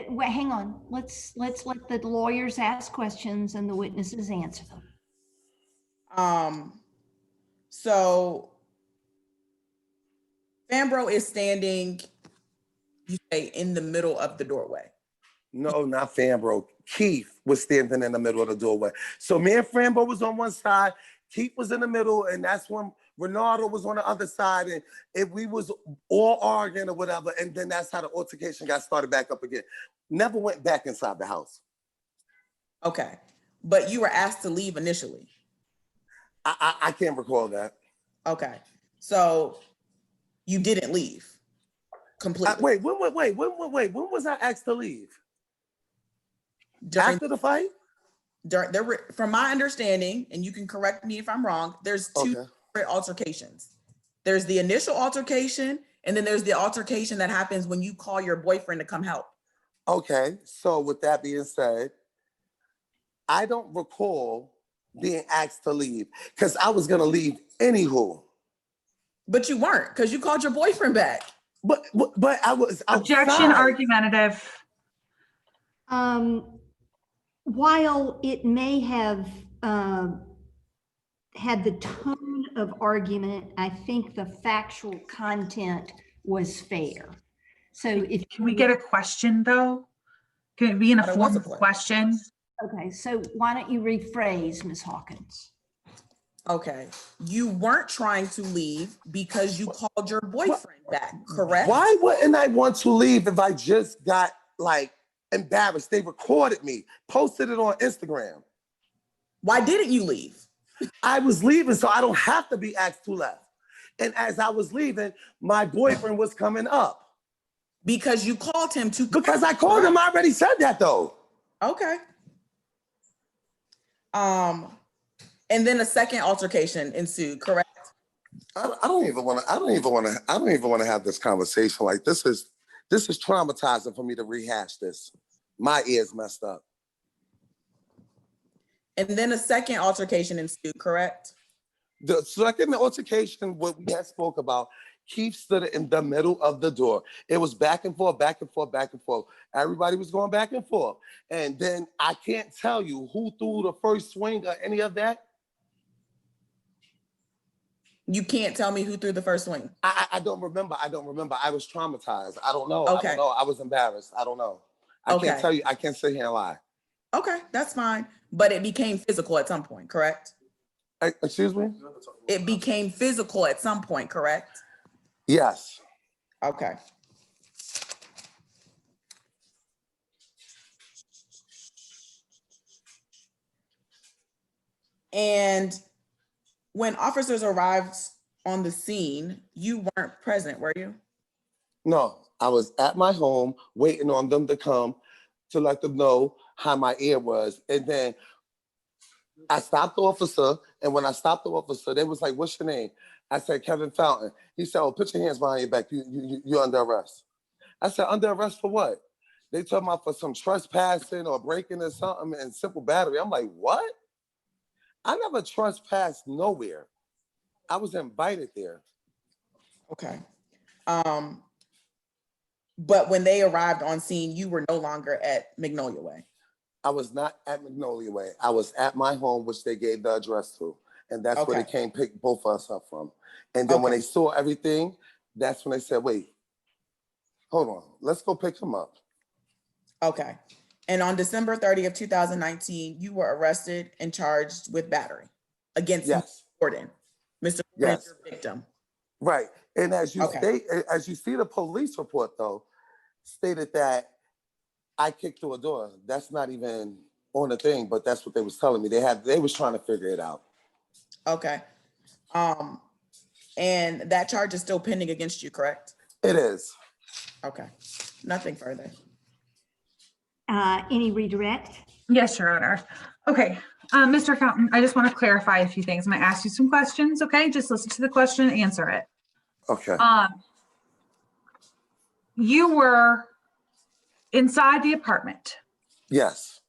Wait, hang on. Let's let the lawyers ask questions and the witnesses answer them. So Fambro is standing, you say, in the middle of the doorway. No, not Fambro. Keith was standing in the middle of the doorway. So me and Fambro was on one side, Keith was in the middle, and that's when Ronaldo was on the other side, and if we was all arguing or whatever, and then that's how the altercation got started back up again. Never went back inside the house. Okay. But you were asked to leave initially. I can't recall that. Okay. So you didn't leave completely. When was I asked to leave? After the fight? From my understanding, and you can correct me if I'm wrong, there's two separate altercations. There's the initial altercation, and then there's the altercation that happens when you call your boyfriend to come help. Okay. So with that being said, I don't recall being asked to leave because I was going to leave anywho. But you weren't, because you called your boyfriend back. But I was outside. Objection, argumentative. While it may have had the tone of argument, I think the factual content was fair. So can we get a question though? Can it be in a form of question? Okay, so why don't you rephrase, Ms. Hawkins? Okay, you weren't trying to leave because you called your boyfriend back, correct? Why wouldn't I want to leave if I just got embarrassed? They recorded me, posted it on Instagram. Why didn't you leave? I was leaving so I don't have to be asked to leave. And as I was leaving, my boyfriend was coming up. Because you called him to. Because I called him, I already said that though. Okay. And then a second altercation ensued, correct? I don't even want to have this conversation. Like this is traumatizing for me to rehash this. My ears messed up. And then a second altercation ensued, correct? The second altercation, what we had spoke about, Keith stood in the middle of the door. It was back and forth, back and forth, back and forth. Everybody was going back and forth. And then I can't tell you who threw the first swing or any of that. You can't tell me who threw the first swing. I don't remember. I was traumatized. I don't know. Okay. I don't know. I was embarrassed. I don't know. I can't tell you. I can't sit here and lie. Okay, that's fine. But it became physical at some point, correct? Excuse me? It became physical at some point, correct? Yes. Okay. And when officers arrived on the scene, you weren't present, were you? No, I was at my home waiting on them to come to let them know how my ear was. And then I stopped the officer. And when I stopped the officer, they was like, "What's your name?" I said, "Kevin Fountain." He said, "Oh, put your hands behind your back. You're under arrest." I said, "Under arrest for what?" They told me for some trespassing or breaking or something and simple battery. I'm like, what? I never trespassed nowhere. I was invited there. Okay. But when they arrived on scene, you were no longer at Magnolia Way. I was not at Magnolia Way. I was at my home, which they gave the address to. And that's where they came pick both of us up from. And then when they saw everything, that's when they said, "Wait, hold on, let's go pick him up." Okay. And on December 30th, 2019, you were arrested and charged with battery against Mr. Gordon. Mr. Gordon is your victim. Right. And as you see the police report though, stated that I kicked through a door. That's not even on the thing, but that's what they was telling me. They was trying to figure it out. Okay. And that charge is still pending against you, correct? It is. Okay. Nothing further. Any redirect? Yes, Your Honor. Okay, Mr. Fountain, I just want to clarify a few things. I'm going to ask you some questions, okay? Just listen to the question and answer it. Okay. You were inside the apartment. Yes.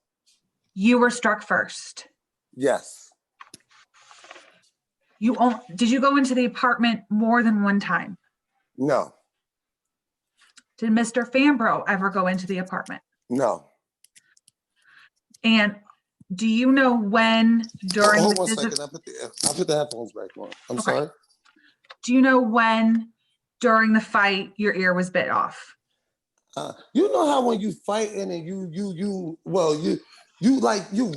You were struck first. Yes. Did you go into the apartment more than one time? No. Did Mr. Fambro ever go into the apartment? No. And do you know when during Hold one second. I'll put the headphones back on. I'm sorry. Do you know when during the fight your ear was bit off? You know how when you fighting and you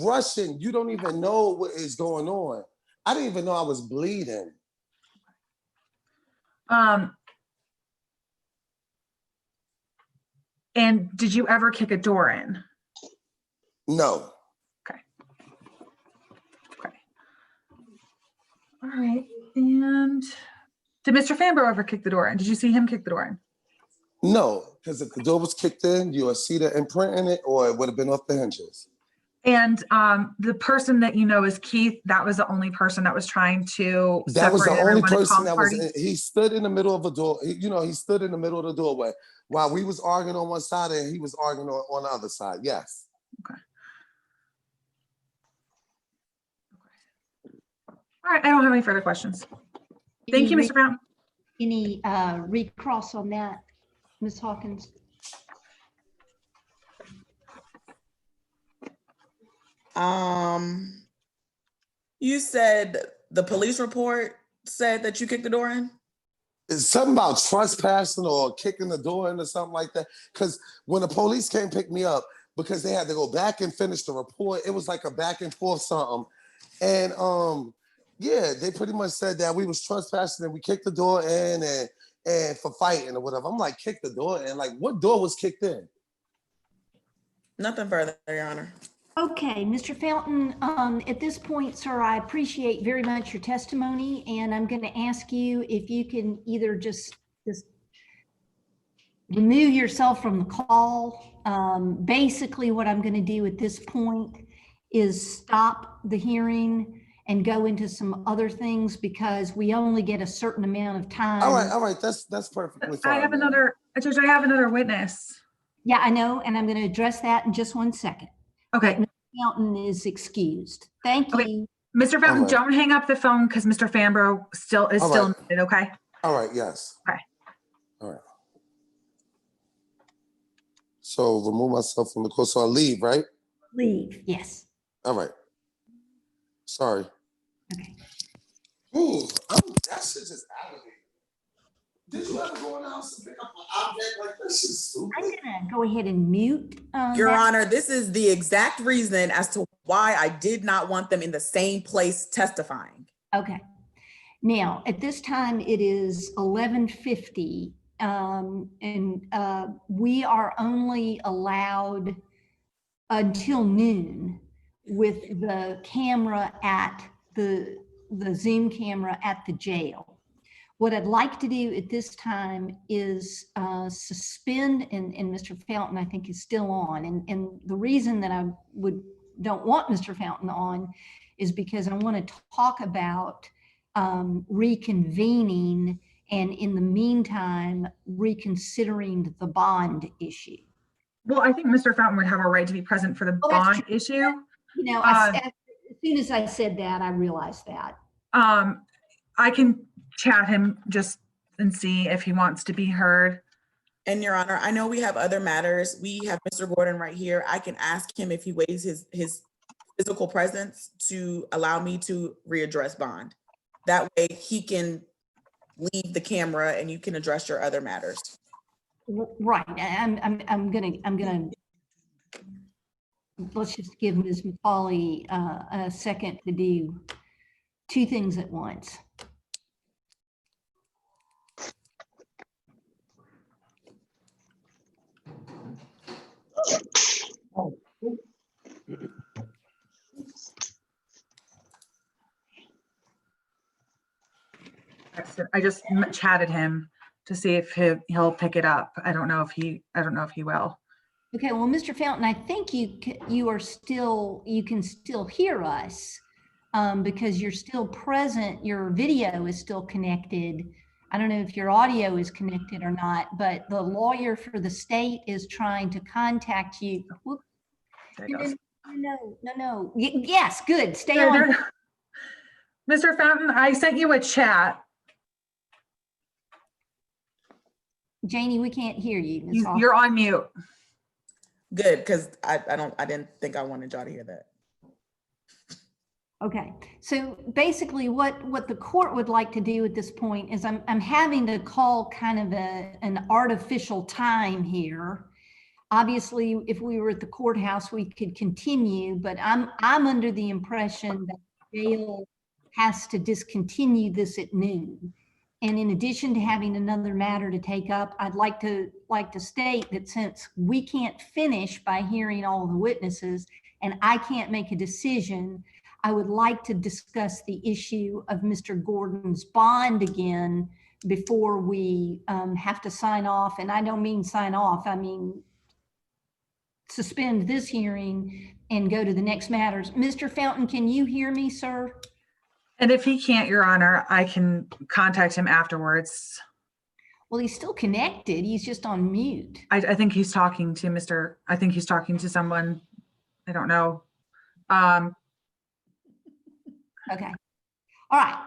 rushing, you don't even know what is going on. I didn't even know I was bleeding. And did you ever kick a door in? No. Okay. All right. And did Mr. Fambro ever kick the door in? Did you see him kick the door in? No, because if the door was kicked in, you would see the imprint in it, or it would have been off the hinges. And the person that you know is Keith, that was the only person that was trying to That was the only person that was he stood in the middle of a door. He stood in the middle of the doorway while we was arguing on one side and he was arguing on the other side. Yes. Okay. All right, I don't have any further questions. Thank you, Mr. Brown. Any recross on that, Ms. Hawkins? You said the police report said that you kicked the door in? It's something about trespassing or kicking the door in or something like that. Because when the police came pick me up, because they had to go back and finish the report, it was like a back and forth something. And yeah, they pretty much said that we was trespassing and we kicked the door in and for fighting or whatever. I'm like, kick the door in? Like, what door was kicked in? Nothing further, Your Honor. Okay, Mr. Fountain, at this point, sir, I appreciate very much your testimony, and I'm going to ask you if you can either just remove yourself from the call. Basically, what I'm going to do at this point is stop the hearing and go into some other things because we only get a certain amount of time. All right, that's perfectly fine. I have another, Judge, I have another witness. Yeah, I know, and I'm going to address that in just 1 second. Okay. Mr. Fountain is excused. Thank you. Mr. Fountain, right. don't hang up the phone because Mr. Fambro is still muted, okay? All right, yes. Okay. All right. So remove myself from the call. So I leave, right? Leave, yes. All right. Sorry. Okay. Ooh, that shit just out of me. Did you ever go in the house and pick up an object like this? Shit stupid. I'm gonna go ahead and mute. Your that. Honor, this is the exact reason as to why I did not want them in the same place testifying. Okay. Now, at this time, it is 11:50, and we are only allowed until noon with the camera at the Zoom camera at the jail. What I'd like to do at this time is suspend, and Mr. Fountain, I think, is still on. And the reason that I don't want Mr. Fountain on is because I want to talk about reconvening and in the meantime, reconsidering the bond issue. Well, I think Mr. Fountain would have a right to be present for the bond issue. You know, as soon as I said that, I realized that. I can chat him just and see if he wants to be heard. And Your Honor, I know we have other matters. We have Mr. Gordon right here. I can ask him if he waives his physical presence to allow me to readdress bond. That way he can leave the camera and you can address your other matters. Right. I'm gonna let's just give Ms. McCauley a second to do two things at once. I just chatted him to see if he'll pick it up. I don't know if he will. Okay, well, Mr. Fountain, I think you can still hear us because you're still present. Your video is still connected. I don't know if your audio is connected or not, but the lawyer for the state is trying to contact you. Whoop. No. Yes, good. Stay on. Mr. Fountain, I sent you a chat. Janie, we can't hear you. You're on mute. Good, because I didn't think I wanted y'all to hear that. Okay, so basically what the court would like to do at this point is I'm having to call kind of an artificial time here. Obviously, if we were at the courthouse, we could continue, but I'm under the impression that the jail has to discontinue this at noon. And in addition to having another matter to take up, I'd like to state that since we can't finish by hearing all the witnesses and I can't make a decision, I would like to discuss the issue of Mr. Gordon's bond again before we have to sign off. And I don't mean sign off, I mean suspend this hearing and go to the next matters. Mr. Fountain, can you hear me, sir? And if he can't, Your Honor, I can contact him afterwards. Well, he's still connected. He's just on mute. I think he's talking to I think he's talking to someone. I don't know. Okay. All right.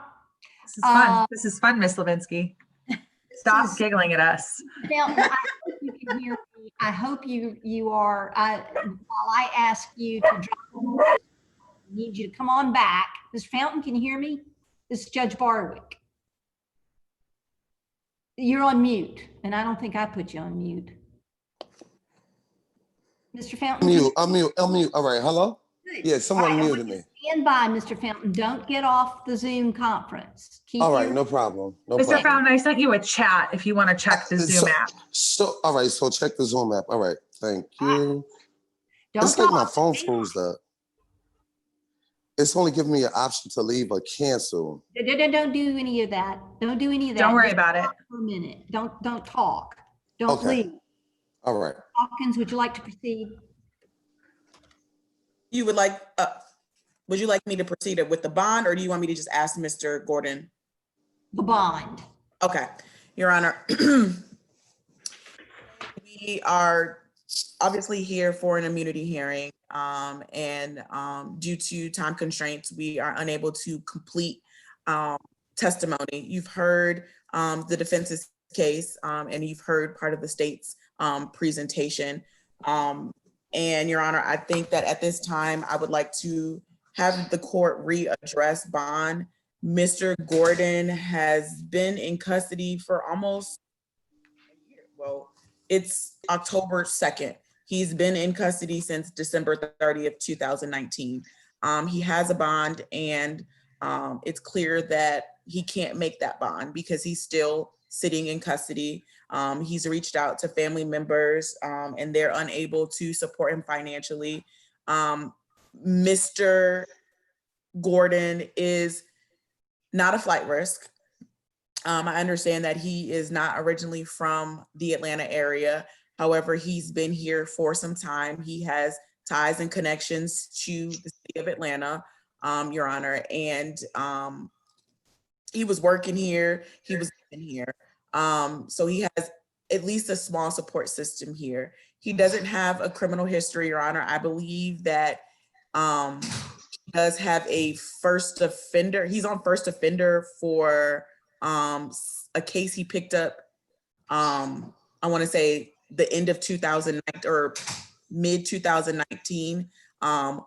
This is fun. This is fun, Miss Levinsky. Stop giggling at us. Now, I hope you can hear me. I hope you are. While I ask you to drop, I need you to come on back. Mr. Fountain, can you hear me? This is Judge Barwick. You're on mute, and I don't think I put you on mute. Mr. Fountain. I'm mute. All right, hello? Good. Yeah, someone muted me. Stand by, Mr. Fountain. Don't get off the Zoom conference. All right, no problem. Mr. Fountain, I sent you a chat if you want to check the Zoom app. All right, so check the Zoom app. All right, thank you. Don't It's like my talk. phone froze up. It's only giving me an option to leave or cancel. Don't do any of that. Don't do any of that. Don't worry Just about it. talk for a minute. Don't talk. Don't Okay. leave. All right. Hawkins, would you like to proceed? You would like, would you like me to proceed with the bond, or do you want me to just ask Mr. Gordon? The bond. Okay, Your Honor. We are obviously here for an immunity hearing, and due to time constraints, we are unable to complete testimony. You've heard the defense's case, and you've heard part of the state's presentation. And Your Honor, I think that at this time, I would like to have the court readdress bond. Mr. Gordon has been in custody for almost a year. Well, it's October 2nd. He's been in custody since December 30th, 2019. He has a bond, and it's clear that he can't make that bond because he's still sitting in custody. He's reached out to family members, and they're unable to support him financially. Mr. Gordon is not a flight risk. I understand that he is not originally from the Atlanta area. However, he's been here for some time. He has ties and connections to the city of Atlanta, Your Honor, and he was working here. He was living here. So he has at least a small support system here. He doesn't have a criminal history, Your Honor. I believe that he does have a first offender. He's on first offender for a case he picked up, I want to say the end of 2009 or mid 2019,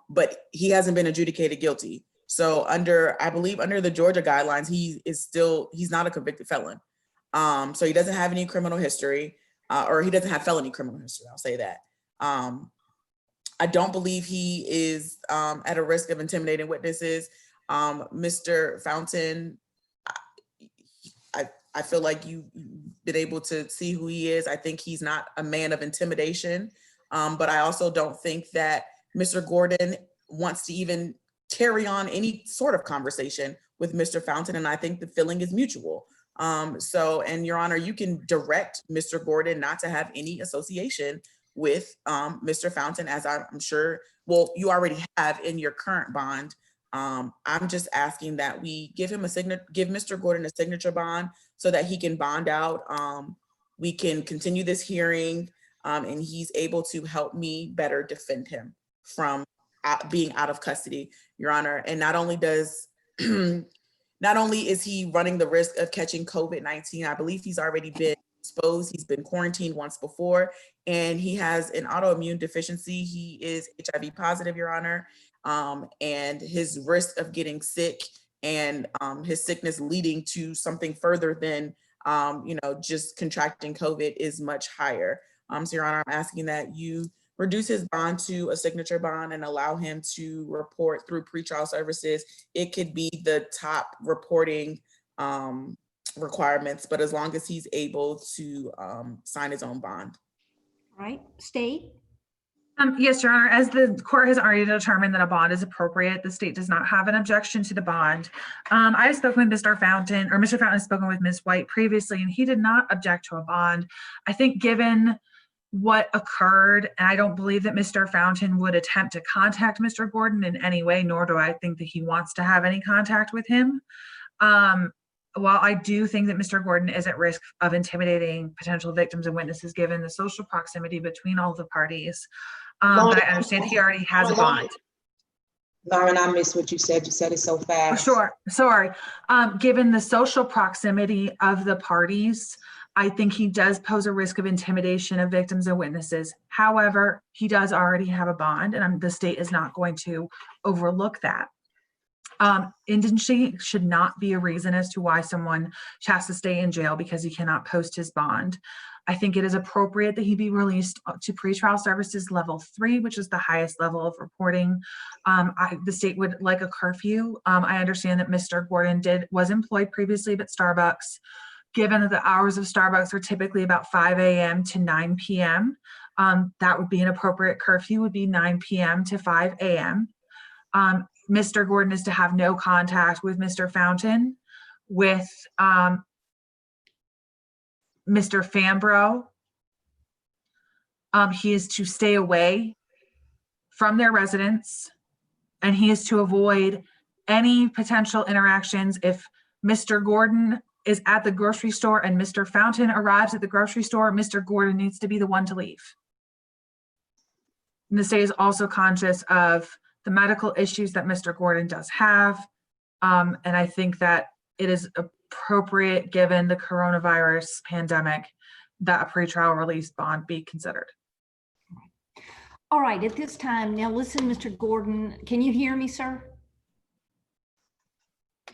but he hasn't been adjudicated guilty. So I believe under the Georgia guidelines, he's not a convicted felon. So he doesn't have any criminal history, or he doesn't have felony criminal history, I'll say that. I don't believe he is at a risk of intimidating witnesses. Mr. Fountain, I feel like you've been able to see who he is. I think he's not a man of intimidation, but I also don't think that Mr. Gordon wants to even carry on any sort of conversation with Mr. Fountain, and I think the feeling is mutual. And Your Honor, you can direct Mr. Gordon not to have any association with Mr. Fountain, as I'm sure, well, you already have in your current bond. I'm just asking that we give Mr. Gordon a signature bond so that he can bond out. We can continue this hearing, and he's able to help me better defend him from being out of custody, Your Honor. And not only is he running the risk of catching COVID-19, I believe he's already been exposed. He's been quarantined once before, and he has an autoimmune deficiency. He is HIV positive, Your Honor. And his risk of getting sick and his sickness leading to something further than, just contracting COVID is much higher. So Your Honor, I'm asking that you reduce his bond to a signature bond and allow him to report through pretrial services. It could be the top reporting requirements, but as long as he's able to sign his own bond. All right, State. Yes, Your Honor, as the court has already determined that a bond is appropriate, the state does not have an objection to the bond. I have spoken with Mr. Fountain, or Mr. Fountain has spoken with Ms. White previously, and he did not object to a bond. I think given what occurred, and I don't believe that Mr. Fountain would attempt to contact Mr. Gordon in any way, nor do I think that he wants to have any contact with him. While I do think that Mr. Gordon is at risk of intimidating potential victims and witnesses given the social proximity between all the parties, but I understand he already has a bond. Lauren, I missed what you said. You said it so fast. Sure, sorry. Given the social proximity of the parties, I think he does pose a risk of intimidation of victims and witnesses. However, he does already have a bond, and the state is not going to overlook that. Indigency should not be a reason as to why someone has to stay in jail because he cannot post his bond. I think it is appropriate that he be released to pretrial services level 3, which is the highest level of reporting. The state would like a curfew. I understand that Mr. Gordon was employed previously at Starbucks. Given that the hours of Starbucks are typically about 5 a.m. to 9 p.m., that would be an appropriate curfew, would be 9 p.m. to 5 a.m. Mr. Gordon is to have no contact with Mr. Fountain, with Mr. Fambro. He is to stay away from their residence, and he is to avoid any potential interactions. If Mr. Gordon is at the grocery store and Mr. Fountain arrives at the grocery store, Mr. Gordon needs to be the one to leave. And the state is also conscious of the medical issues that Mr. Gordon does have. And I think that it is appropriate, given the coronavirus pandemic, that a pretrial release bond be considered. All right, at this time, now listen, Mr. Gordon, can you hear me, sir?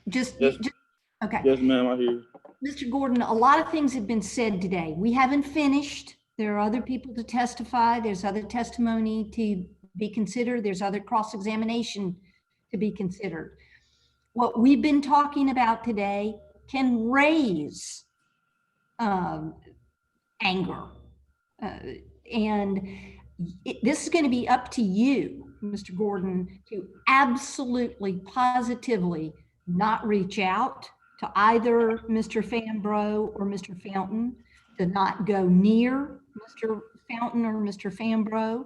Yes. Okay. Yes, ma'am, I hear you. Mr. Gordon, a lot of things have been said today. We haven't finished. There are other people to testify. There's other testimony to be considered. There's other cross-examination to be considered. What we've been talking about today can raise anger. This is going to be up to you, Mr. Gordon, to absolutely, positively not reach out to either Mr. Fambro or Mr. Fountain, to not go near Mr. Fountain or Mr. Fambro.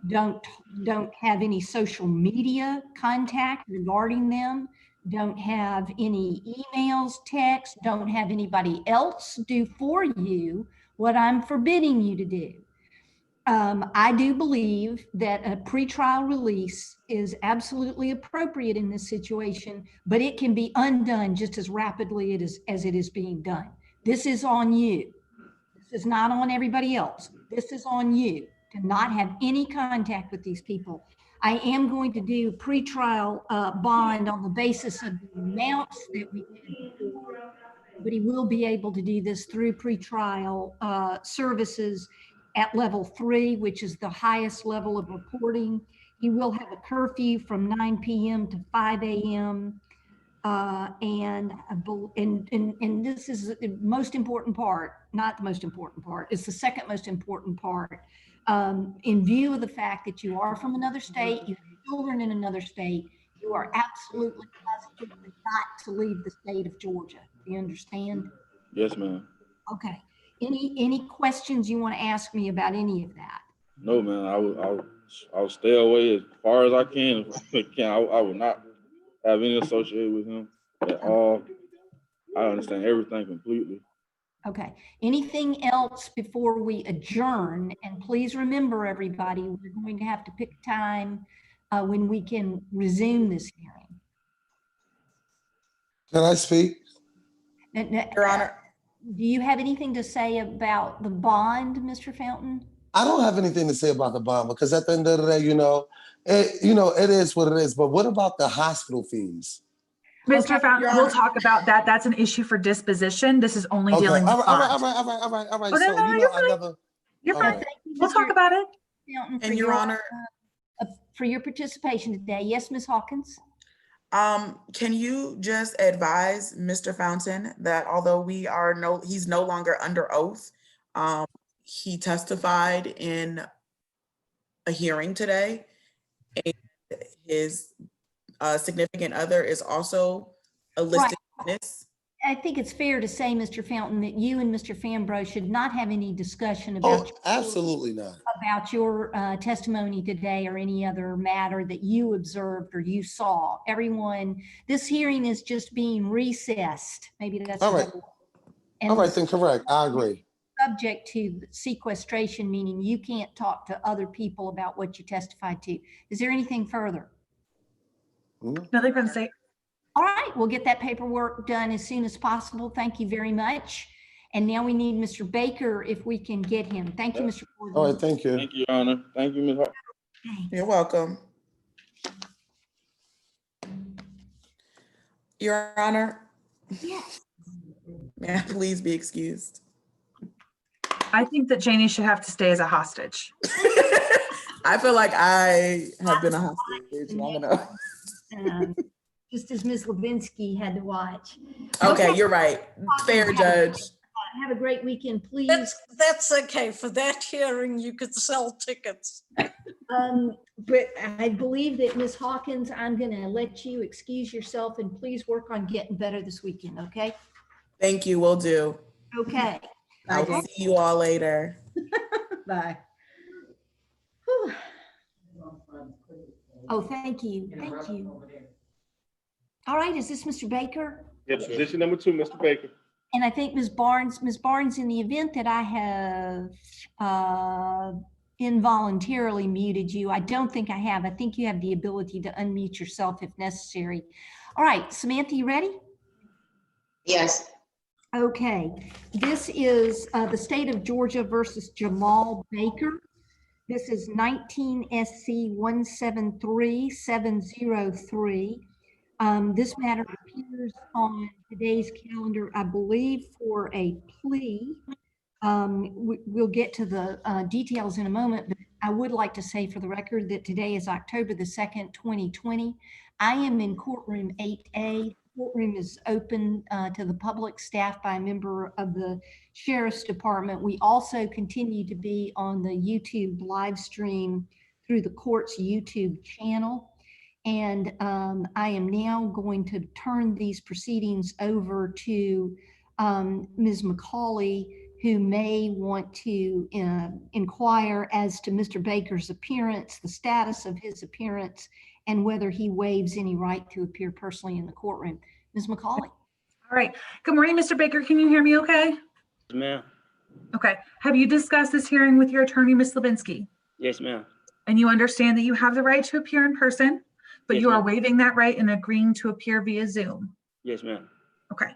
Don't have any social media contact regarding them. Don't have any emails, texts. Don't have anybody else do for you what I'm forbidding you to do. I do believe that a pretrial release is absolutely appropriate in this situation, but it can be undone just as rapidly as it is being done. This is on you. This is not on everybody else. This is on you to not have any contact with these people. I am going to do pretrial bond on the basis of the amounts that we did before, but he will be able to do this through pretrial services at level 3, which is the highest level of reporting. He will have a curfew from 9 p.m. to 5 a.m. And this is the most important part, not the most important part, it's the second most important part. In view of the fact that you are from another state, you have children in another state, you are absolutely positively not to leave the state of Georgia. Do you understand? Yes, ma'am. Okay. Any questions you want to ask me about any of that? No, man, I'll stay away as far as I can. I will not have any associated with him at all. I understand everything completely. Okay. Anything else before we adjourn? And please remember, everybody, we're going to have to pick a time when we can resume this hearing. Can I speak? Your Honor. Do you have anything to say about the bond, Mr. Fountain? I don't have anything to say about the bond because at the end of the day, it is what it is. But what about the hospital fees? Mr. Fountain, we'll talk about that. That's an issue for disposition. This is only dealing with all right. Oh, So, no, you're fine. right. We'll talk about it. Fountain, And Your Honor, for your participation today. Yes, Ms. Hawkins? can you just advise Mr. Fountain that although he's no longer under oath, he testified in a hearing today, and his significant other is also a listed witness. I think it's fair to say, Mr. Fountain, that you and Mr. Fambro should not have any discussion about absolutely not. About your testimony today or any other matter that you observed or you saw. Everyone, this hearing is just being recessed. Maybe that's all right. All right, then correct. I agree. Subject to sequestration, meaning you can't talk to other people about what you testified to. Is there anything further? Nothing from the state. All right, we'll get that paperwork done as soon as possible. Thank you very much. And now we need Mr. Baker, if we can get him. Thank you, Mr. Gordon. All right, thank you. Thank you, Your Honor. Thank you, Ms. Hawkins. You're welcome. Your Honor, Yes. may I please be excused? I think that Janie should have to stay as a hostage. I feel like I have been a hostage long enough. Just as Ms. Levinsky had to watch. Okay, you're right. Fair judge. Have a great weekend, please. That's okay. For that hearing, you could sell tickets. But I believe that Ms. Hawkins, I'm going to let you excuse yourself and please work on getting better this weekend, okay? Thank you, will do. Okay. I'll see you all later. Bye. Whew. Oh, thank you. Thank you. All right, is this Mr. Baker? Yes, position number 2, Mr. Baker. And I think Ms. Barnes, in the event that I have involuntarily muted you, I don't think I have. I think you have the ability to unmute yourself if necessary. All right, Samantha, you ready? Yes. Okay, this is the state of Georgia versus Jamal Baker. This is 19 SC 173703. This matter appears on today's calendar, I believe, for a plea. We'll get to the details in a moment, but I would like to say for the record that today is October the 2nd, 2020. I am in courtroom 8A. Courtroom is open to the public, staffed by a member of the Sheriff's Department. We also continue to be on the YouTube live stream through the court's YouTube channel. And I am now going to turn these proceedings over to Ms. McCauley, who may want to inquire as to Mr. Baker's appearance, the status of his appearance, and whether he waives any right to appear personally in the courtroom. Ms. McCauley. All right. Good morning, Mr. Baker. Can you hear me okay? Yes, ma'am. Okay. Have you discussed this hearing with your attorney, Ms. Levinsky? Yes, ma'am. And you understand that you have the right to appear in person, but Yes, you are ma'am. waiving that right and agreeing to appear via Zoom? Yes, ma'am. Okay.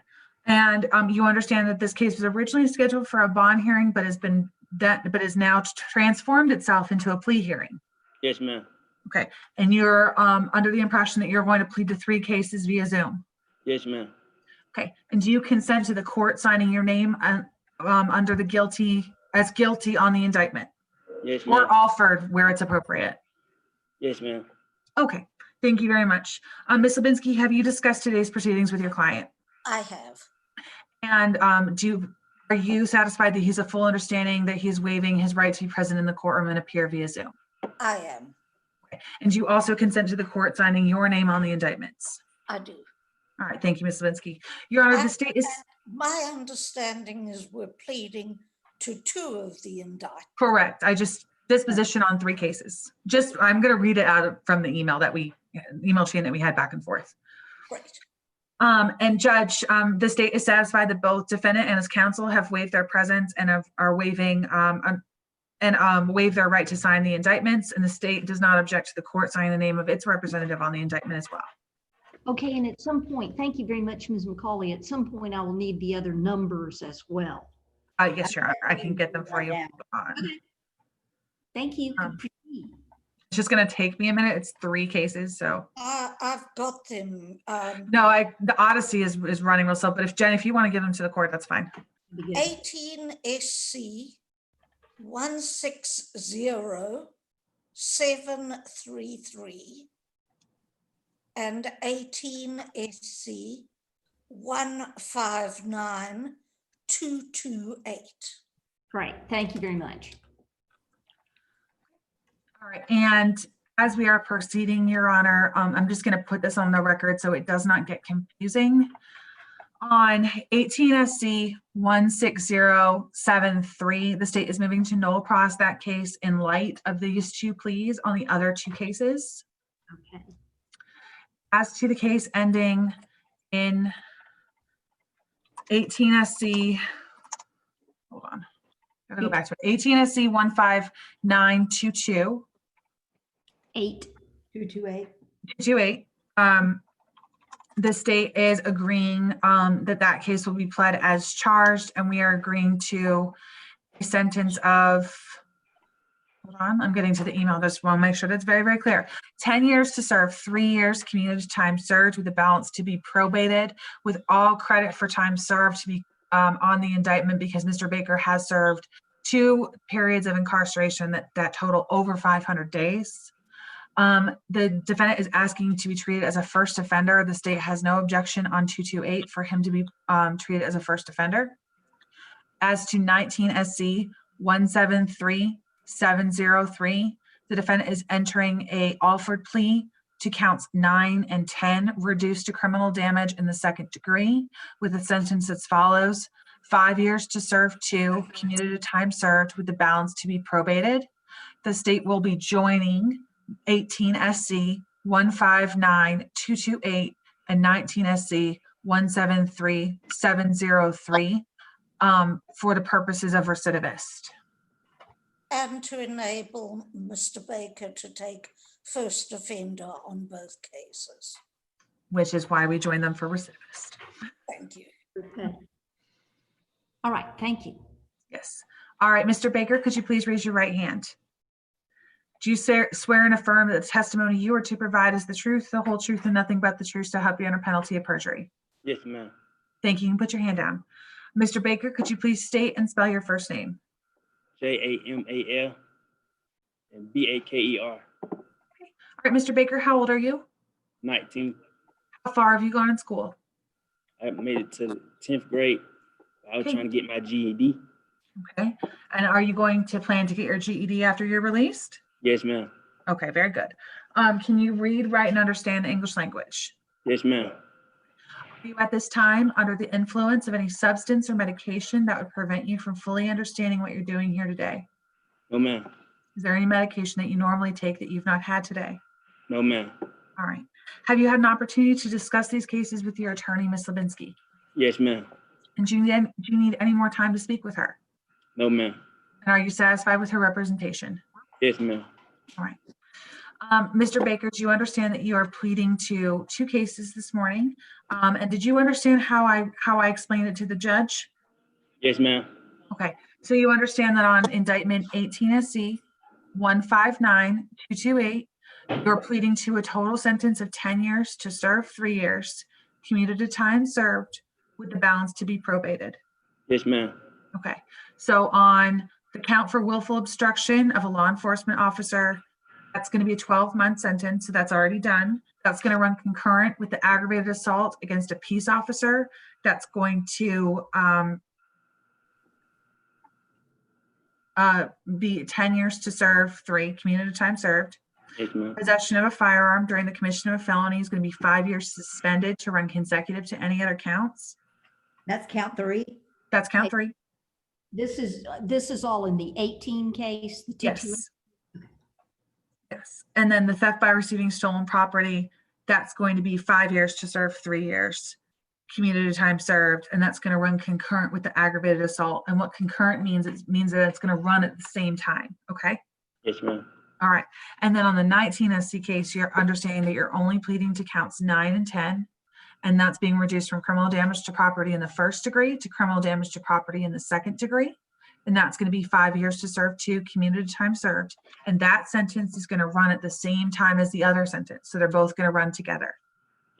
And you understand that this case was originally scheduled for a bond hearing, but is now transformed itself into a plea hearing? Yes, ma'am. Okay. And you're under the impression that you're going to plead to 3 cases via Zoom? Yes, ma'am. Okay. And do you consent to the court signing your name under the guilty on the indictment? Yes, ma'am. Or offered where it's appropriate? Yes, ma'am. Okay. Thank you very much. Ms. Levinsky, have you discussed today's proceedings with your client? I have. And are you satisfied that he's a full understanding that he's waiving his right to be present in the courtroom and appear via Zoom? I am. Okay. And do you also consent to the court signing your name on the indictments? I do. All right. Thank you, Ms. Levinsky. Your Honor, the state is... My understanding is we're pleading to 2 of the indictments. Correct. I just disposition on 3 cases. I'm going to read it out from the email chain that we had back and forth. Great. And Judge, the state is satisfied that both defendant and his counsel have waived their presence and are waiving waive their right to sign the indictments, and the state does not object to the court signing the name of its representative on the indictment as well. Okay, and at some point, thank you very much, Ms. McCauley. At some point, I will need the other numbers as well. Yes, Your Honor, I can get them for you. Thank you. It's just going to take me a minute. It's 3 cases, so. I've got them. No, the Odyssey is running real slow, but if you want to give them to the court, that's fine. 18 SC 160733 and 18 SC 159228. Great. Thank you very much. All right, and as we are proceeding, Your Honor, I'm just going to put this on the record so it does not get confusing. On 18 SC 16073, the state is moving to null pros that case in light of these 2 pleas on the other 2 cases. Okay. As to the case ending in 18 SC, hold on, gotta go back to it. 18 SC 15922. 8228. 228. The state is agreeing that case will be pled as charged, and we are agreeing to a sentence of, hold on, I'm getting to the email. Just want to make sure that's very, very clear. 10 years to serve, 3 years community time served with the balance to be probated, with all credit for time served to be on the indictment, because Mr. Baker has served 2 periods of incarceration that total over 500 days. The defendant is asking to be treated as a first offender. The state has no objection on 228 for him to be treated as a first offender. As to 19 SC 173703, the defendant is entering a offered plea to counts 9 and 10, reduced to criminal damage in the second degree, with a sentence as follows: 5 years to serve 2, cumulative time served, with the balance to be probated. The state will be joining 18 SC 159228 and 19 SC 173703 for the purposes of recidivist. And to enable Mr. Baker to take first offender on both cases. Which is why we join them for recidivist. Thank you. Okay. All right, thank you. Yes. All right, Mr. Baker, could you please raise your right hand? Do you swear and affirm that the testimony you are to provide is the truth, the whole truth, and nothing but the truth, to help you under penalty of perjury? Yes, ma'am. Thank you. You can put your hand down. Mr. Baker, could you please state and spell your first name? Jamal and Baker. All right, Mr. Baker, how old are you? 19. How far have you gone in school? I made it to the 10th grade. I was Okay. trying to get my GED. Okay. And are you going to plan to get your GED after you're released? Yes, ma'am. Okay, very good. Can you read, write, and understand the English language? Yes, ma'am. Are you at this time under the influence of any substance or medication that would prevent you from fully understanding what you're doing here today? No, ma'am. Is there any medication that you normally take that you've not had today? No, ma'am. All right. Have you had an opportunity to discuss these cases with your attorney, Ms. Levinsky? Yes, ma'am. And do you need any more time to speak with her? No, ma'am. And are you satisfied with her representation? Yes, ma'am. All right. Mr. Baker, do you understand that you are pleading to 2 cases this morning? And did you understand how I explained it to the judge? Yes, ma'am. Okay. So you understand that on indictment 18 SC 159228, you're pleading to a total sentence of 10 years to serve 3 years, cumulative time served, with the balance to be probated. Yes, ma'am. Okay. So on the count for willful obstruction of a law enforcement officer, that's going to be a 12-month sentence. So that's already done. That's going to run concurrent with the aggravated assault against a peace officer. That's going to be 10 years to serve 3, cumulative time served. Yes, ma'am. Possession of a firearm during the commission of a felony is going to be 5 years suspended to run consecutive to any other counts. That's count 3. That's count 3. This is all in the 18 case. The 228? Yes. Yes. And then the theft by receiving stolen property, that's going to be 5 years to serve 3 years, cumulative time served, and that's going to run concurrent with the aggravated assault. And what concurrent means, it means that it's going to run at the same time. Okay. Yes, ma'am. All right. And then on the 19 SC case, you're understanding that you're only pleading to counts 9 and 10, and that's being reduced from criminal damage to property in the first degree to criminal damage to property in the second degree. And that's going to be 5 years to serve 2, cumulative time served. And that sentence is going to run at the same time as the other sentence. So they're both going to run together.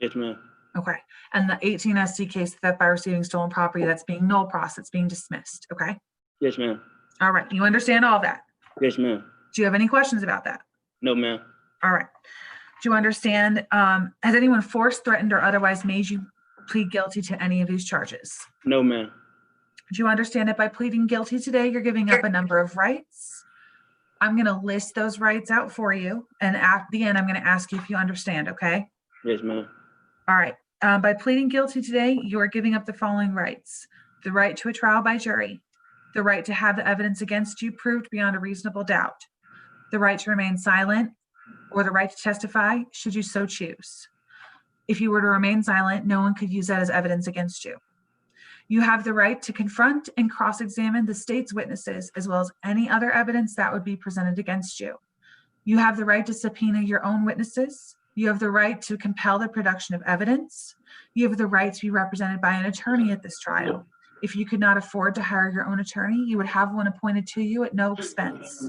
Yes, ma'am. Okay. And the 18 SC case, theft by receiving stolen property, that's being null pros, it's being dismissed. Okay. Yes, ma'am. All right. You understand all that? Yes, ma'am. Do you have any questions about that? No, ma'am. All right. Do you understand? Has anyone forced, threatened, or otherwise made you plead guilty to any of these charges? No, ma'am. Do you understand that by pleading guilty today, you're giving up a number of rights? I'm going to list those rights out for you. And at the end, I'm going to ask you if you understand, okay? Yes, ma'am. All right. By pleading guilty today, you are giving up the following rights: the right to a trial by jury, the right to have the evidence against you proved beyond a reasonable doubt, the right to remain silent, or the right to testify should you so choose. If you were to remain silent, no one could use that as evidence against you. You have the right to confront and cross-examine the state's witnesses, as well as any other evidence that would be presented against you. You have the right to subpoena your own witnesses. You have the right to compel the production of evidence. You have the right to be represented by an attorney at this trial. If you could not afford to hire your own attorney, you would have one appointed to you at no expense.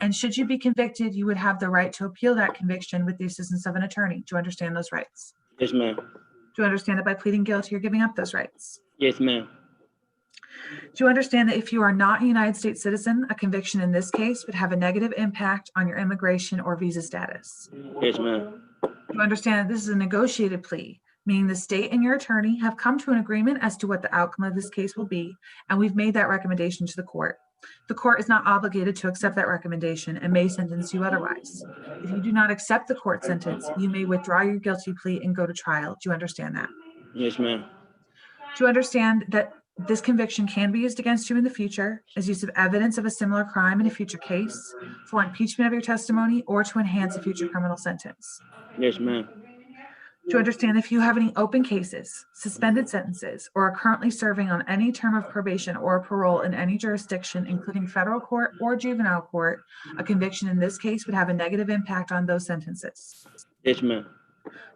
And should you be convicted, you would have the right to appeal that conviction with the assistance of an attorney. Do you understand those rights? Yes, ma'am. Do you understand that by pleading guilty, you're giving up those rights? Yes, ma'am. Do you understand that if you are not a United States citizen, a conviction in this case would have a negative impact on your immigration or visa status? Yes, ma'am. Do you understand that this is a negotiated plea? meaning the state and your attorney have come to an agreement as to what the outcome of this case will be, and we've made that recommendation to the court. The court is not obligated to accept that recommendation and may sentence you otherwise. If you do not accept the court sentence, you may withdraw your guilty plea and go to trial. Do you understand that? Yes, ma'am. Do you understand that this conviction can be used against you in the future as use of evidence of a similar crime in a future case, for impeachment of your testimony, or to enhance a future criminal sentence? Yes, ma'am. To understand if you have any open cases, suspended sentences, or are currently serving on any term of probation or parole in any jurisdiction, including federal court or juvenile court, a conviction in this case would have a negative impact on those sentences. Yes, ma'am.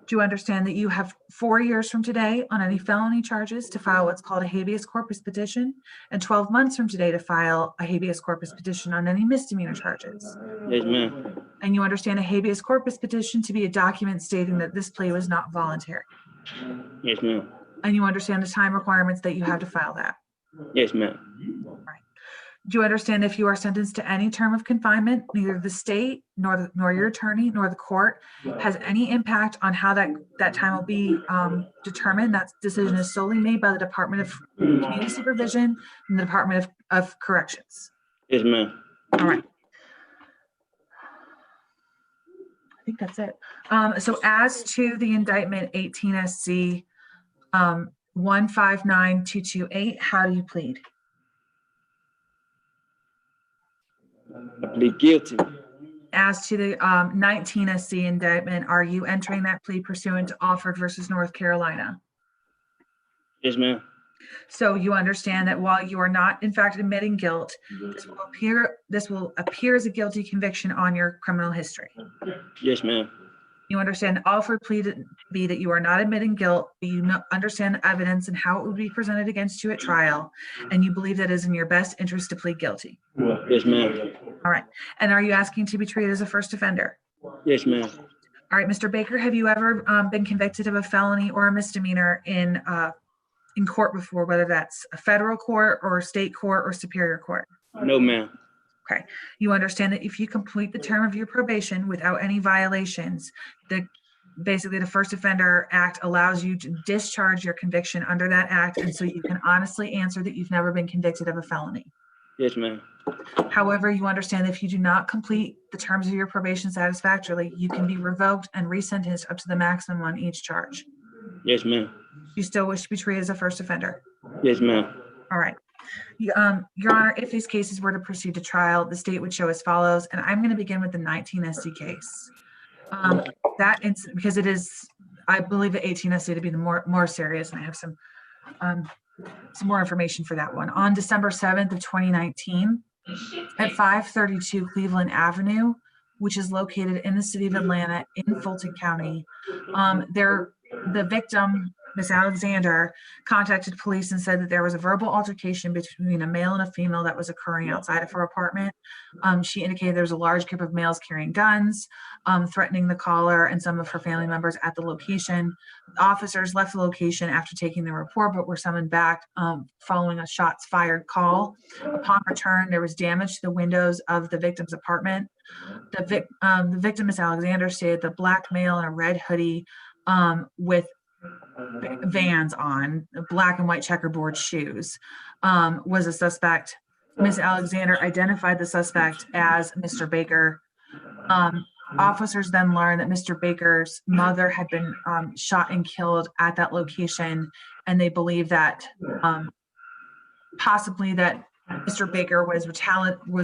Do you understand that you have 4 years from today on any felony charges to file what's called a habeas corpus petition, and 12 months from today to file a habeas corpus petition on any misdemeanor charges? Yes, ma'am. And you understand a habeas corpus petition to be a document stating that this plea was not voluntary? Yes, ma'am. And you understand the time requirements that you have to file that? Yes, ma'am. Do you understand if you are sentenced to any term of confinement, neither the state nor your attorney nor the court has any impact on how that time will be determined? That decision is solely made by the Department of Community Supervision and the Department of Corrections. Yes, ma'am. All right. I think that's it. So as to the indictment 18 SC 159228, how do you plead? I plead guilty. As to the 19 SC indictment, are you entering that plea pursuant to Alford versus North Carolina? Yes, ma'am. So you understand that while you are not in fact admitting guilt, this will appear as a guilty conviction on your criminal history. Yes, ma'am. You understand Alford plea to be that you are not admitting guilt, but you understand the evidence and how it would be presented against you at trial, and you believe that is in your best interest to plead guilty. Yes, ma'am. All right. And are you asking to be treated as a first offender? Yes, ma'am. All right, Mr. Baker, have you ever been convicted of a felony or a misdemeanor in court before, whether that's a federal court or state court or superior court? No, ma'am. Okay. You understand that if you complete the term of your probation without any violations, basically the First Offender Act allows you to discharge your conviction under that act, and so you can honestly answer that you've never been convicted of a felony. Yes, ma'am. However, you understand that if you do not complete the terms of your probation satisfactorily, you can be revoked and resentenced up to the maximum on each charge. Yes, ma'am. You still wish to be treated as a first offender? Yes, ma'am. All right. Your Honor, if these cases were to proceed to trial, the state would show as follows, and I'm going to begin with the 19 SC case. Because it is, I believe the 18 SC to be the more serious, and I have some more information for that one. On December 7th of 2019, at 532 Cleveland Avenue, which is located in the city of Atlanta in Fulton County, the victim, Miss Alexander, contacted police and said that there was a verbal altercation between a male and a female that was occurring outside of her apartment. She indicated there was a large group of males carrying guns, threatening the caller and some of her family members at the location. Officers left the location after taking the report, but were summoned back following a shots fired call. Upon return, there was damage to the windows of the victim's apartment. The victim, Miss Alexander, stated the black male in a red hoodie with Vans on, black and white checkerboard shoes, was a suspect. Miss Alexander identified the suspect as Mr. Baker. Officers then learned that Mr. Baker's mother had been shot and killed at that location, and they believe that possibly that Mr. Baker was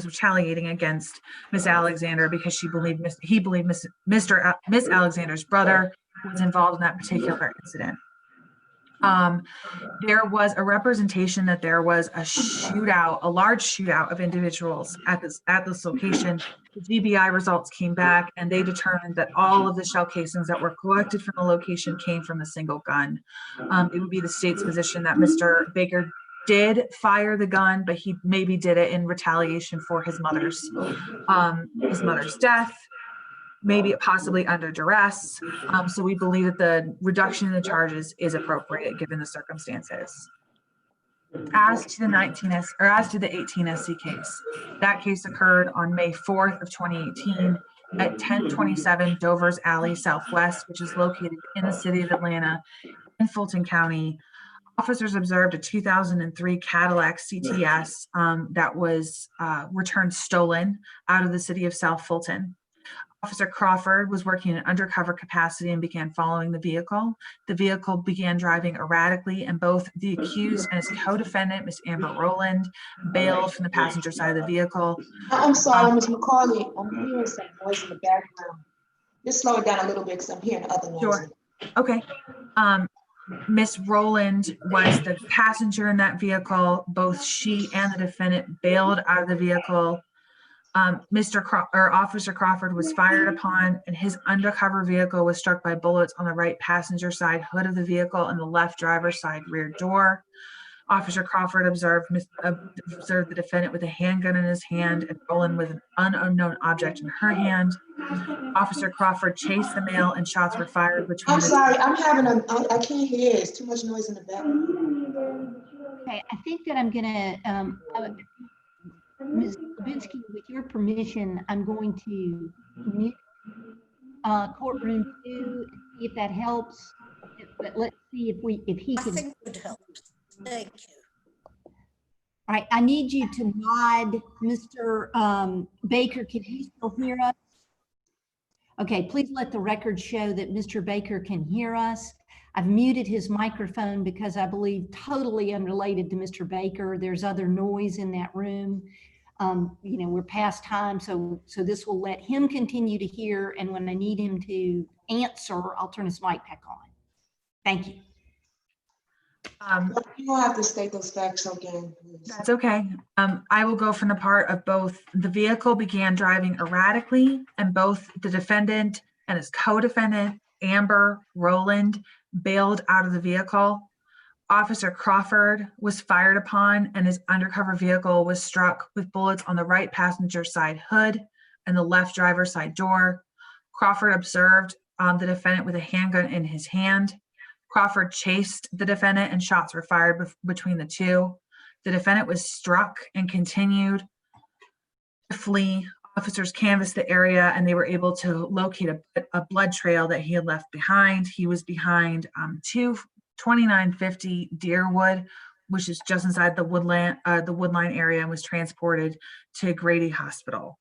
retaliating against Miss Alexander because he believed Miss Alexander's brother was involved in that particular incident. There was a representation that there was a large shootout of individuals at this location. The GBI results came back and they determined that all of the shell casings that were collected from the location came from a single gun. It would be the state's position that Mr. Baker did fire the gun, but he maybe did it in retaliation for his mother's death, maybe possibly under duress. So we believe that the reduction in the charges is appropriate given the circumstances. As to the 18 SC case, that case occurred on May 4th of 2018 at 1027 Dover's Alley Southwest, which is located in the city of Atlanta in Fulton County. Officers observed a 2003 Cadillac CTS that was returned stolen out of the city of South Fulton. Officer Crawford was working in undercover capacity and began following the vehicle. The vehicle began driving erratically, and both the accused and his co-defendant, Ms. Amber Rowland, bailed from the passenger side of the vehicle. I'm sorry, Ms. McCauley, I'm hearing some noise in the background. Just slow it down a little bit because I'm hearing other noise. Sure. Okay. Ms. Rowland was the passenger in that vehicle. Both she and the defendant bailed out of the vehicle. Officer Crawford was fired upon, and his undercover vehicle was struck by bullets on the right passenger side hood of the vehicle and the left driver's side rear door. Officer Crawford observed the defendant with a handgun in his hand and Rowland with an unknown object in her hand. Officer Crawford chased the male, and shots were fired between. I'm sorry, I can't hear. It's too much noise in the background. Okay, I think that I'm gonna, Ms. Levinsky, with your permission, I'm going to mute courtroom 2 and see if that helps. But let's see if he I can. think it would help. Thank you. All right, I need you to nod. Mr. Baker, can you still hear us? Okay, please let the record show that Mr. Baker can hear us. I've muted his microphone because I believe, totally unrelated to Mr. Baker, there's other noise in that room. You know, we're past time, so this will let him continue to hear, and when I need him to answer, I'll turn his mic back on. Thank you. You don't have to state those facts again, please. That's okay. I will go from the part of both. The vehicle began driving erratically, and both the defendant and his co-defendant, Amber Rowland, bailed out of the vehicle. Officer Crawford was fired upon, and his undercover vehicle was struck with bullets on the right passenger side hood and the left driver's side door. Crawford observed the defendant with a handgun in his hand. Crawford chased the defendant, and shots were fired between the two. The defendant was struck and continued to flee. Officers canvassed the area, and they were able to locate a blood trail that he had left behind. He was behind 2950 Deerwood, which is just inside the woodline area, and was transported to Grady Hospital.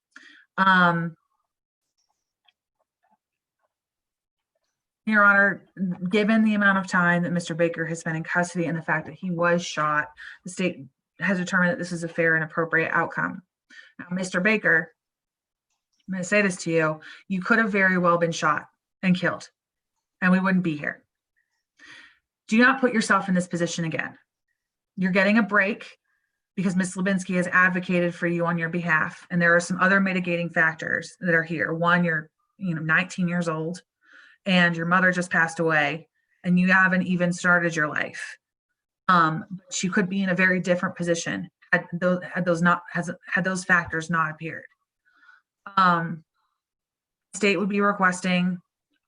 Your Honor, given the amount of time that Mr. Baker has been in custody and the fact that he was shot, the state has determined that this is a fair and appropriate outcome. Now, Mr. Baker, I'm going to say this to you, you could have very well been shot and killed, and we wouldn't be here. Do not put yourself in this position again. You're getting a break because Ms. Levinsky has advocated for you on your behalf, and there are some other mitigating factors that are here. One, you're 19 years old, and your mother just passed away, and you haven't even started your life. But you could be in a very different position had those factors not appeared. State would be requesting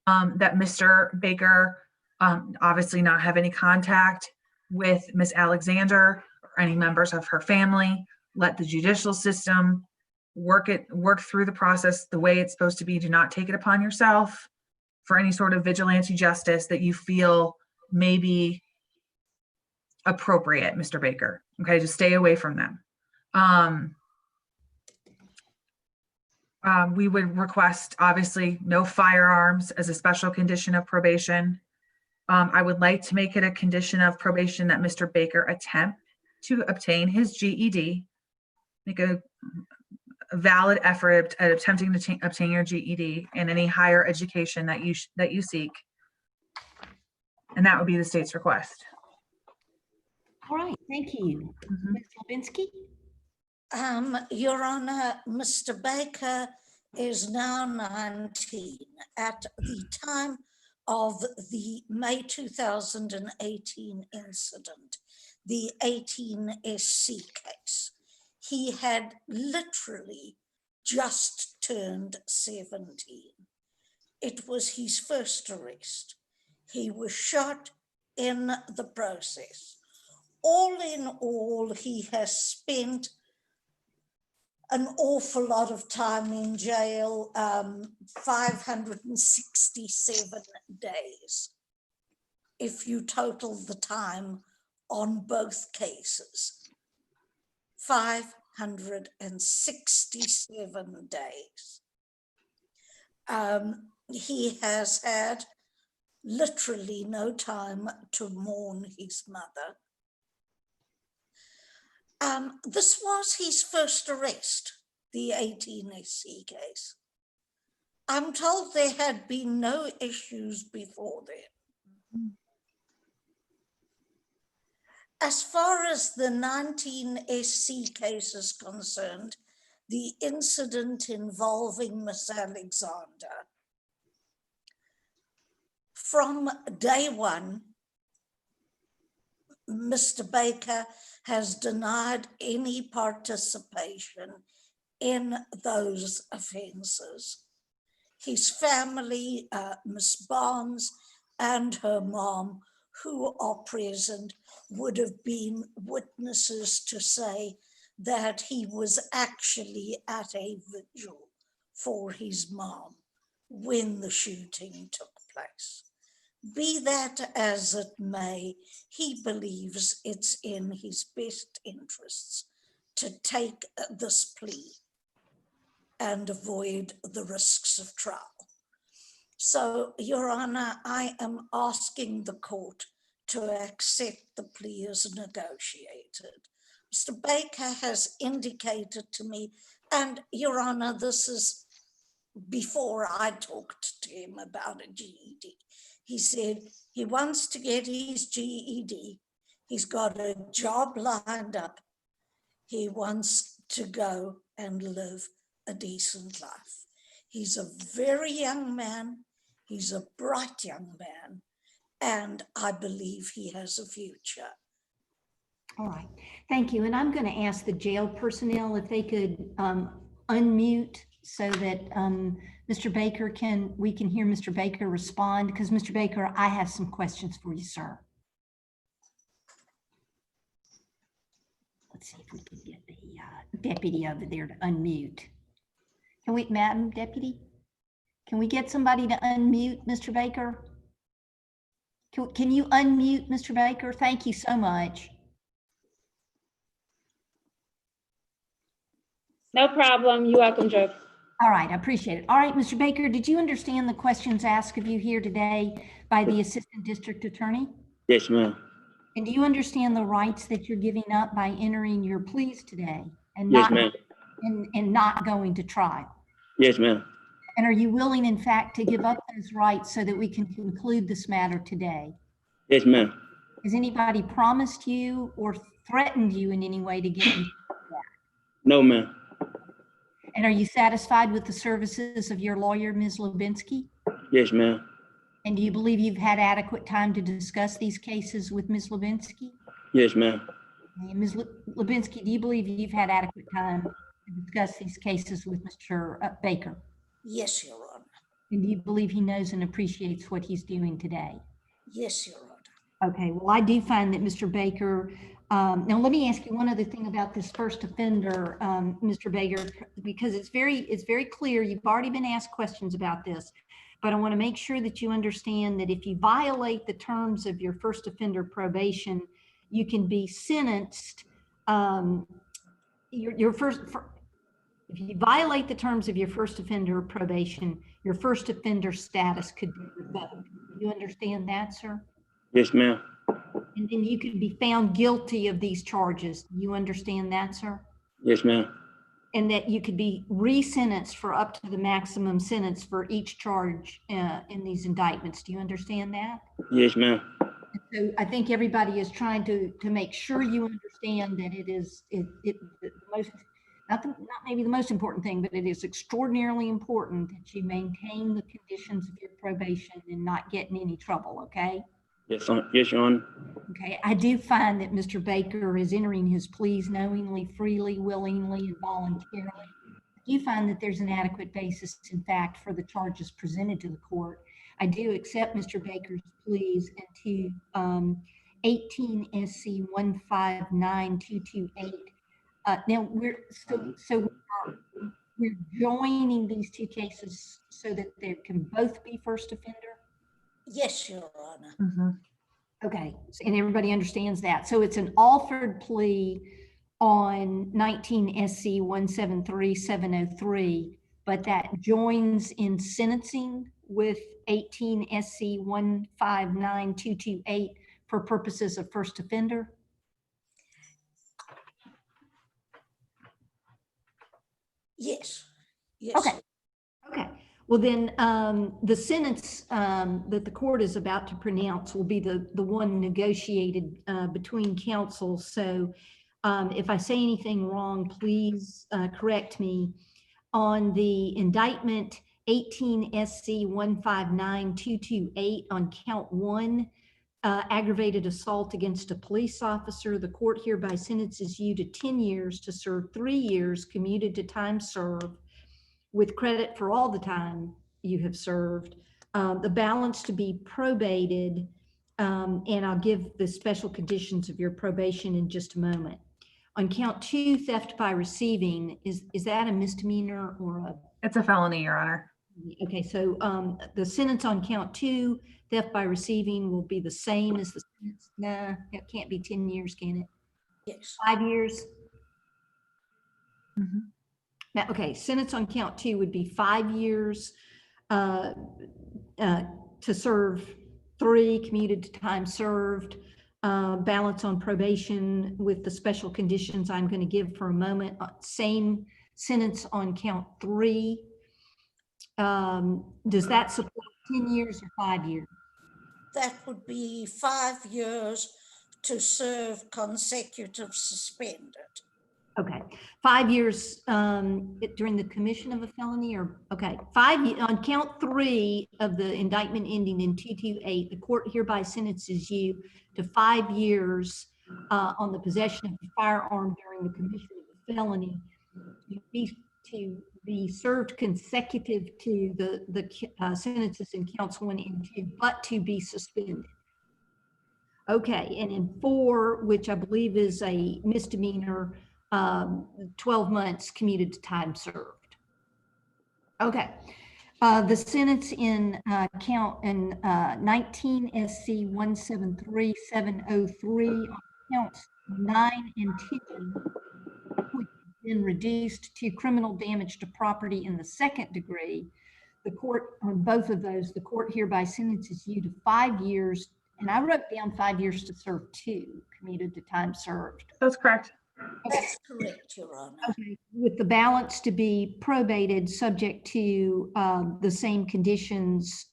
that Mr. Baker obviously not have any contact with Ms. Alexander or any members of her family. Let the judicial system work through the process the way it's supposed to be. Do not take it upon yourself for any sort of vigilante justice that you feel may be appropriate, Mr. Baker. Okay, just stay away from them. We would request, obviously, no firearms as a special condition of probation. I would like to make it a condition of probation that Mr. Baker attempt to obtain his GED, make a valid effort at attempting to obtain your GED and any higher education that you seek. And that would be the state's request. All right, thank you. Ms. Levinsky? Your Honor, Mr. Baker is now 19. At the time of the May 2018 incident, the 18 SC case, he had literally just turned 17. It was his first arrest. He was shot in the process. All in all, he has spent an awful lot of time in jail, 567 days, if you total the time on both cases. 567 days. He has had literally no time to mourn his mother. This was his first arrest, the 18SC case. I'm told there had been no issues before then. As far as the 19SC case is concerned, the incident involving Miss Alexander, from day one, Mr. Baker has denied any participation in those offences. His family, Miss Barnes and her mom, who are present, would have been witnesses to say that he was actually at a vigil for his mom when the shooting took place. Be that as it may, he believes it's in his best interests to take this plea and avoid the risks of trial. So, Your Honor, I am asking the court to accept the plea as negotiated. Mr. Baker has indicated to me, and Your Honor, this is before I talked to him about a GED. He said he wants to get his GED. He's got a job lined up. He wants to go and live a decent life. He's a very young man. He's a bright young man. And I believe he has a future. All right, thank you. And I'm going to ask the jail personnel if they could unmute so that Mr. Baker we can hear Mr. Baker respond, because Mr. Baker, I have some questions for you, sir. Let's see if we can get the deputy over there to unmute. Can we, Madam Deputy? Can we get somebody to unmute Mr. Baker? Can you unmute Mr. Baker? Thank you so much. No problem. You're welcome, Joe. All right, I appreciate it. All right, Mr. Baker, did you understand the questions asked of you here today by the Assistant District Attorney? Yes, ma'am. And do you understand the rights that you're giving up by entering your pleas today and Yes, not ma'am. and not going to trial? Yes, ma'am. And are you willing, in fact, to give up those rights so that we can conclude this matter today? Yes, ma'am. Has anybody promised you or threatened you in any way to get you back? No, ma'am. And are you satisfied with the services of your lawyer, Ms. Lubinsky? Yes, ma'am. And do you believe you've had adequate time to discuss these cases with Ms. Lubinsky? Yes, ma'am. And Ms. Lubinsky, do you believe you've had adequate time to discuss these cases with Mr. Baker? Yes, Your Honor. And do you believe he knows and appreciates what he's doing today? Yes, Your Honor. Okay, well, I do find that Mr. Baker, now let me ask you one other thing about this first offender, Mr. Baker, because it's very clear, you've already been asked questions about this, but I want to make sure that you understand that if you violate the terms of your first offender probation, you can be sentenced, if you violate the terms of your first offender probation, your first offender status could be revoked. Do you understand that, sir? Yes, ma'am. And then you could be found guilty of these charges. Do you understand that, sir? Yes, ma'am. And that you could be re-sentenced for up to the maximum sentence for each charge in these indictments. Do you understand that? Yes, ma'am. So I think everybody is trying to make sure you understand that it is the most, not maybe the most important thing, but it is extraordinarily important that you maintain the conditions of your probation and not get in any trouble, okay? Yes, yes, Your Honor. Okay, I do find that Mr. Baker is entering his pleas knowingly, freely, willingly, and voluntarily. I do find that there's an adequate basis, in fact, for the charges presented to the court. I do accept Mr. Baker's pleas into 18 SC 159228 Now we're joining these two cases so that they can both be first offender. Yes, Your Honor. Mhm. Okay, and everybody understands that. So it's an offered plea on 19 SC 173703, but that joins in sentencing with 18 SC 159228 for purposes of first offender. Yes. Yes. Okay. Okay. Well, then the sentence that the court is about to pronounce will be the one negotiated between counsel. So if I say anything wrong, please correct me. On the indictment 18 SC 159228 on count 1, aggravated assault against a police officer, the court hereby sentences you to 10 years to serve 3 years commuted to time served, with credit for all the time you have served, the balance to be probated, and I'll give the special conditions of your probation in just a moment. On count 2, theft by receiving, is that a misdemeanor or a? It's a felony, Your Honor. Okay, so the sentence on count 2, theft by receiving, will be the same as the sentence. Nah, it can't be 10 years, can it? Yes. 5 years? Mhm. Now, okay, sentence on count 2 would be 5 years to serve 3, commuted to time served, balance on probation with the special conditions I'm going to give for a moment. Same sentence on count 3. Does that support 10 years or 5 years? That would be 5 years to serve consecutive suspended. Okay, 5 years during the commission of a felony, or, okay, 5 on count 3 of the indictment ending in 228, the court hereby sentences you to 5 years on the possession of a firearm during the commission of a felony to be served consecutive to the sentences in counts 1 and 2, but to be suspended. Okay, and in 4, which I believe is a misdemeanor, 12 months commuted to time served. Okay, the sentence in count in 19 SC 173703 on counts 9 and 10, which has been reduced to criminal damage to property in the 2nd degree. The court, on both of those, the court hereby sentences you to 5 years, and I wrote down 5 years to serve 2, commuted to time served. That's correct. That's correct, Your Honor. Okay, with the balance to be probated, subject to the same conditions,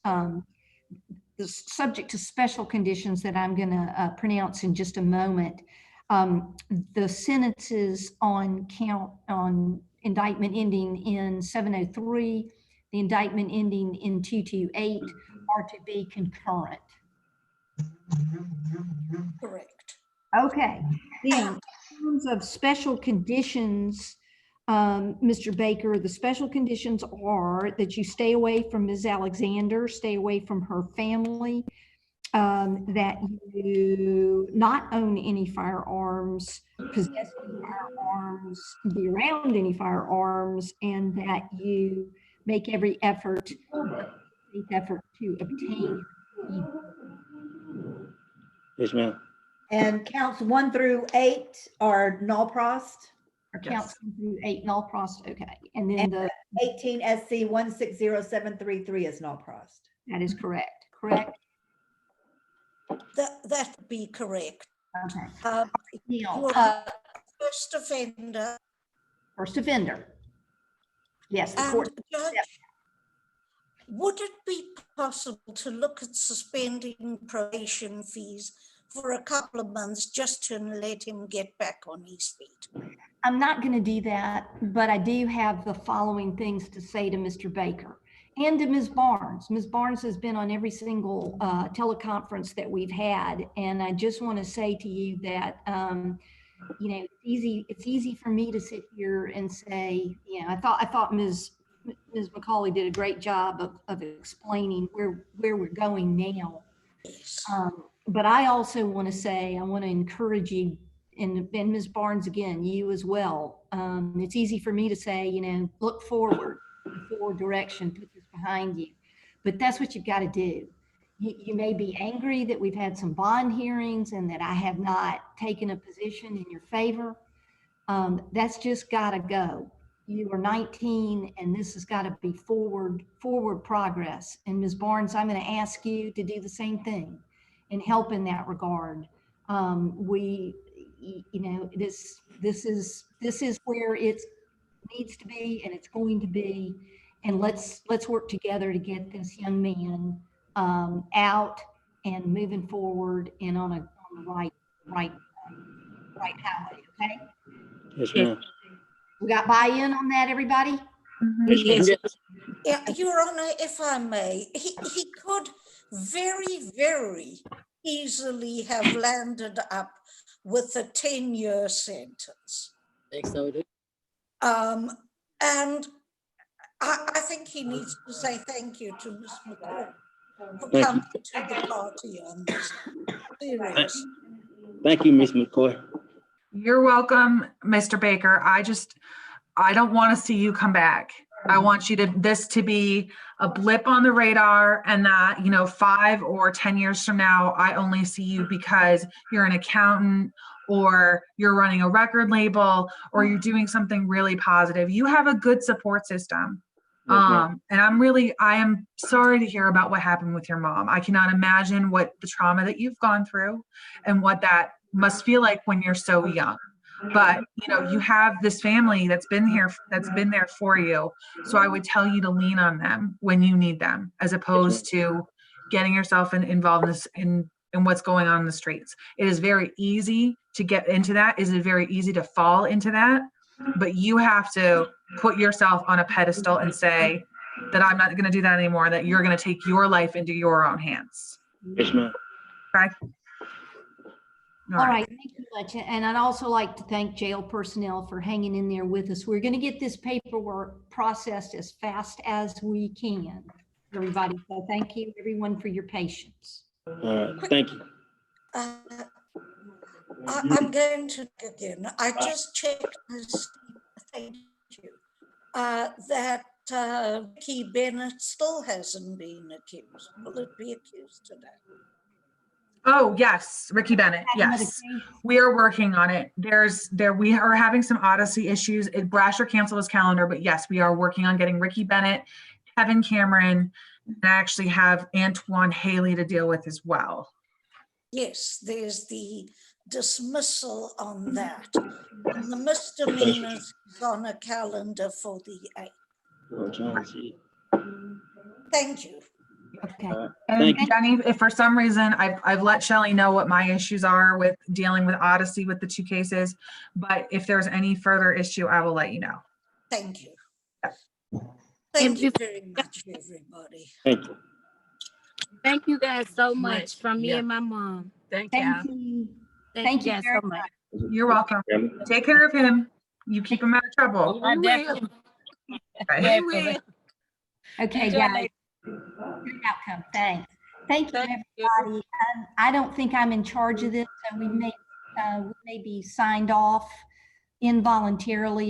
subject to special conditions that I'm going to pronounce in just a moment. The sentences on indictment ending in 703, the indictment ending in 228 are to be concurrent. Correct. Okay, then in terms of special conditions, Mr. Baker, the special conditions are that you stay away from Ms. Alexander, stay away from her family, that you not own any firearms, possess any firearms, be around any firearms, and that you make every effort to obtain. Yes, ma'am. And counts 1 through 8 are null prost. Or counts 1 through 8 null prost, okay. And then the 18 SC 160733 is null prost. that is correct, correct? That would be correct. Okay. Your Now, first offender. first offender. Yes, the And court. Judge, would it be possible to look at suspending probation fees for a couple of months just to let him get back on his feet? I'm not going to do that, but I do have the following things to say to Mr. Baker and to Ms. Barnes. Ms. Barnes has been on every single teleconference that we've had, and I just want to say to you that you know, it's easy for me to sit here and say, you know, I thought Ms. McCauley did a great job of explaining where we're going now. Yes. But I also want to say, I want to encourage you and Ms. Barnes, again, you as well. It's easy for me to say, look forward direction, put this behind you. But that's what you've got to do. You may be angry that we've had some bond hearings and that I have not taken a position in your favor. That's just got to go. You are 19 and this has got to be forward progress. And Ms. Barnes, I'm going to ask you to do the same thing and help in that regard. This is where it needs to be and it's going to be. And let's work together to get this young man out and moving forward and on the right highway. Okay. Yes, ma'am. We got buy-in on that, everybody? Yes. Yeah, Your Honor, if I may, he could very, very easily have landed up with a 10-year sentence. I think so, too. And I think he needs to say thank you to Ms. McCall for Thank coming to the party on this. Serious. Thank you, Miss McCoy. You're welcome, Mr. Baker. I don't want to see you come back. I want this to be a blip on the radar, and that, 5 or 10 years from now, I only see you because you're an accountant or you're running a record label or you're doing something really positive. You have a good support system. And I am sorry to hear about what happened with your mom. I cannot imagine what the trauma that you've gone through and what that must feel like when you're so young. But you have this family that's been there for you. So I would tell you to lean on them when you need them, as opposed to getting yourself involved in what's going on in the streets. It is very easy to get into that. It is very easy to fall into that. But you have to put yourself on a pedestal and say that I'm not going to do that anymore, that you're going to take your life into your own hands. Yes, ma'am. Okay. All right, thank you much. And I'd also like to thank jail personnel for hanging in there with us. We're going to get this paperwork processed as fast as we can, everybody. So thank you, everyone, for your patience. Thank you. I'm going to again. I just checked. Thank you. That Ricky Bennett still hasn't been accused. Will it be accused today? Oh, yes, Ricky Bennett. Yes, we are working on it. We are having some Odyssey issues. Brasher canceled his calendar, but yes, we are working on getting Ricky Bennett, Kevin Cameron, and I actually have Antoine Haley to deal with as well. Yes, there's the dismissal on that. And the misdemeanors is on a calendar for the 8th. Thank you. Okay. And Jenny, if for some reason I've let Shelley know what my issues are with dealing with Odyssey with the 2 cases, but if there's any further issue, I will let you know. Thank you. Thank you very much, everybody. Thank you. Thank you guys so much from me and my mom. Thank you. Thank you guys very so much. You're welcome. Take care of him. You keep him out of trouble. I will. Okay. We will. Okay, guys. Good outcome. Thanks. Thank you, everybody. I don't think I'm in charge of this, so we may be signed off involuntarily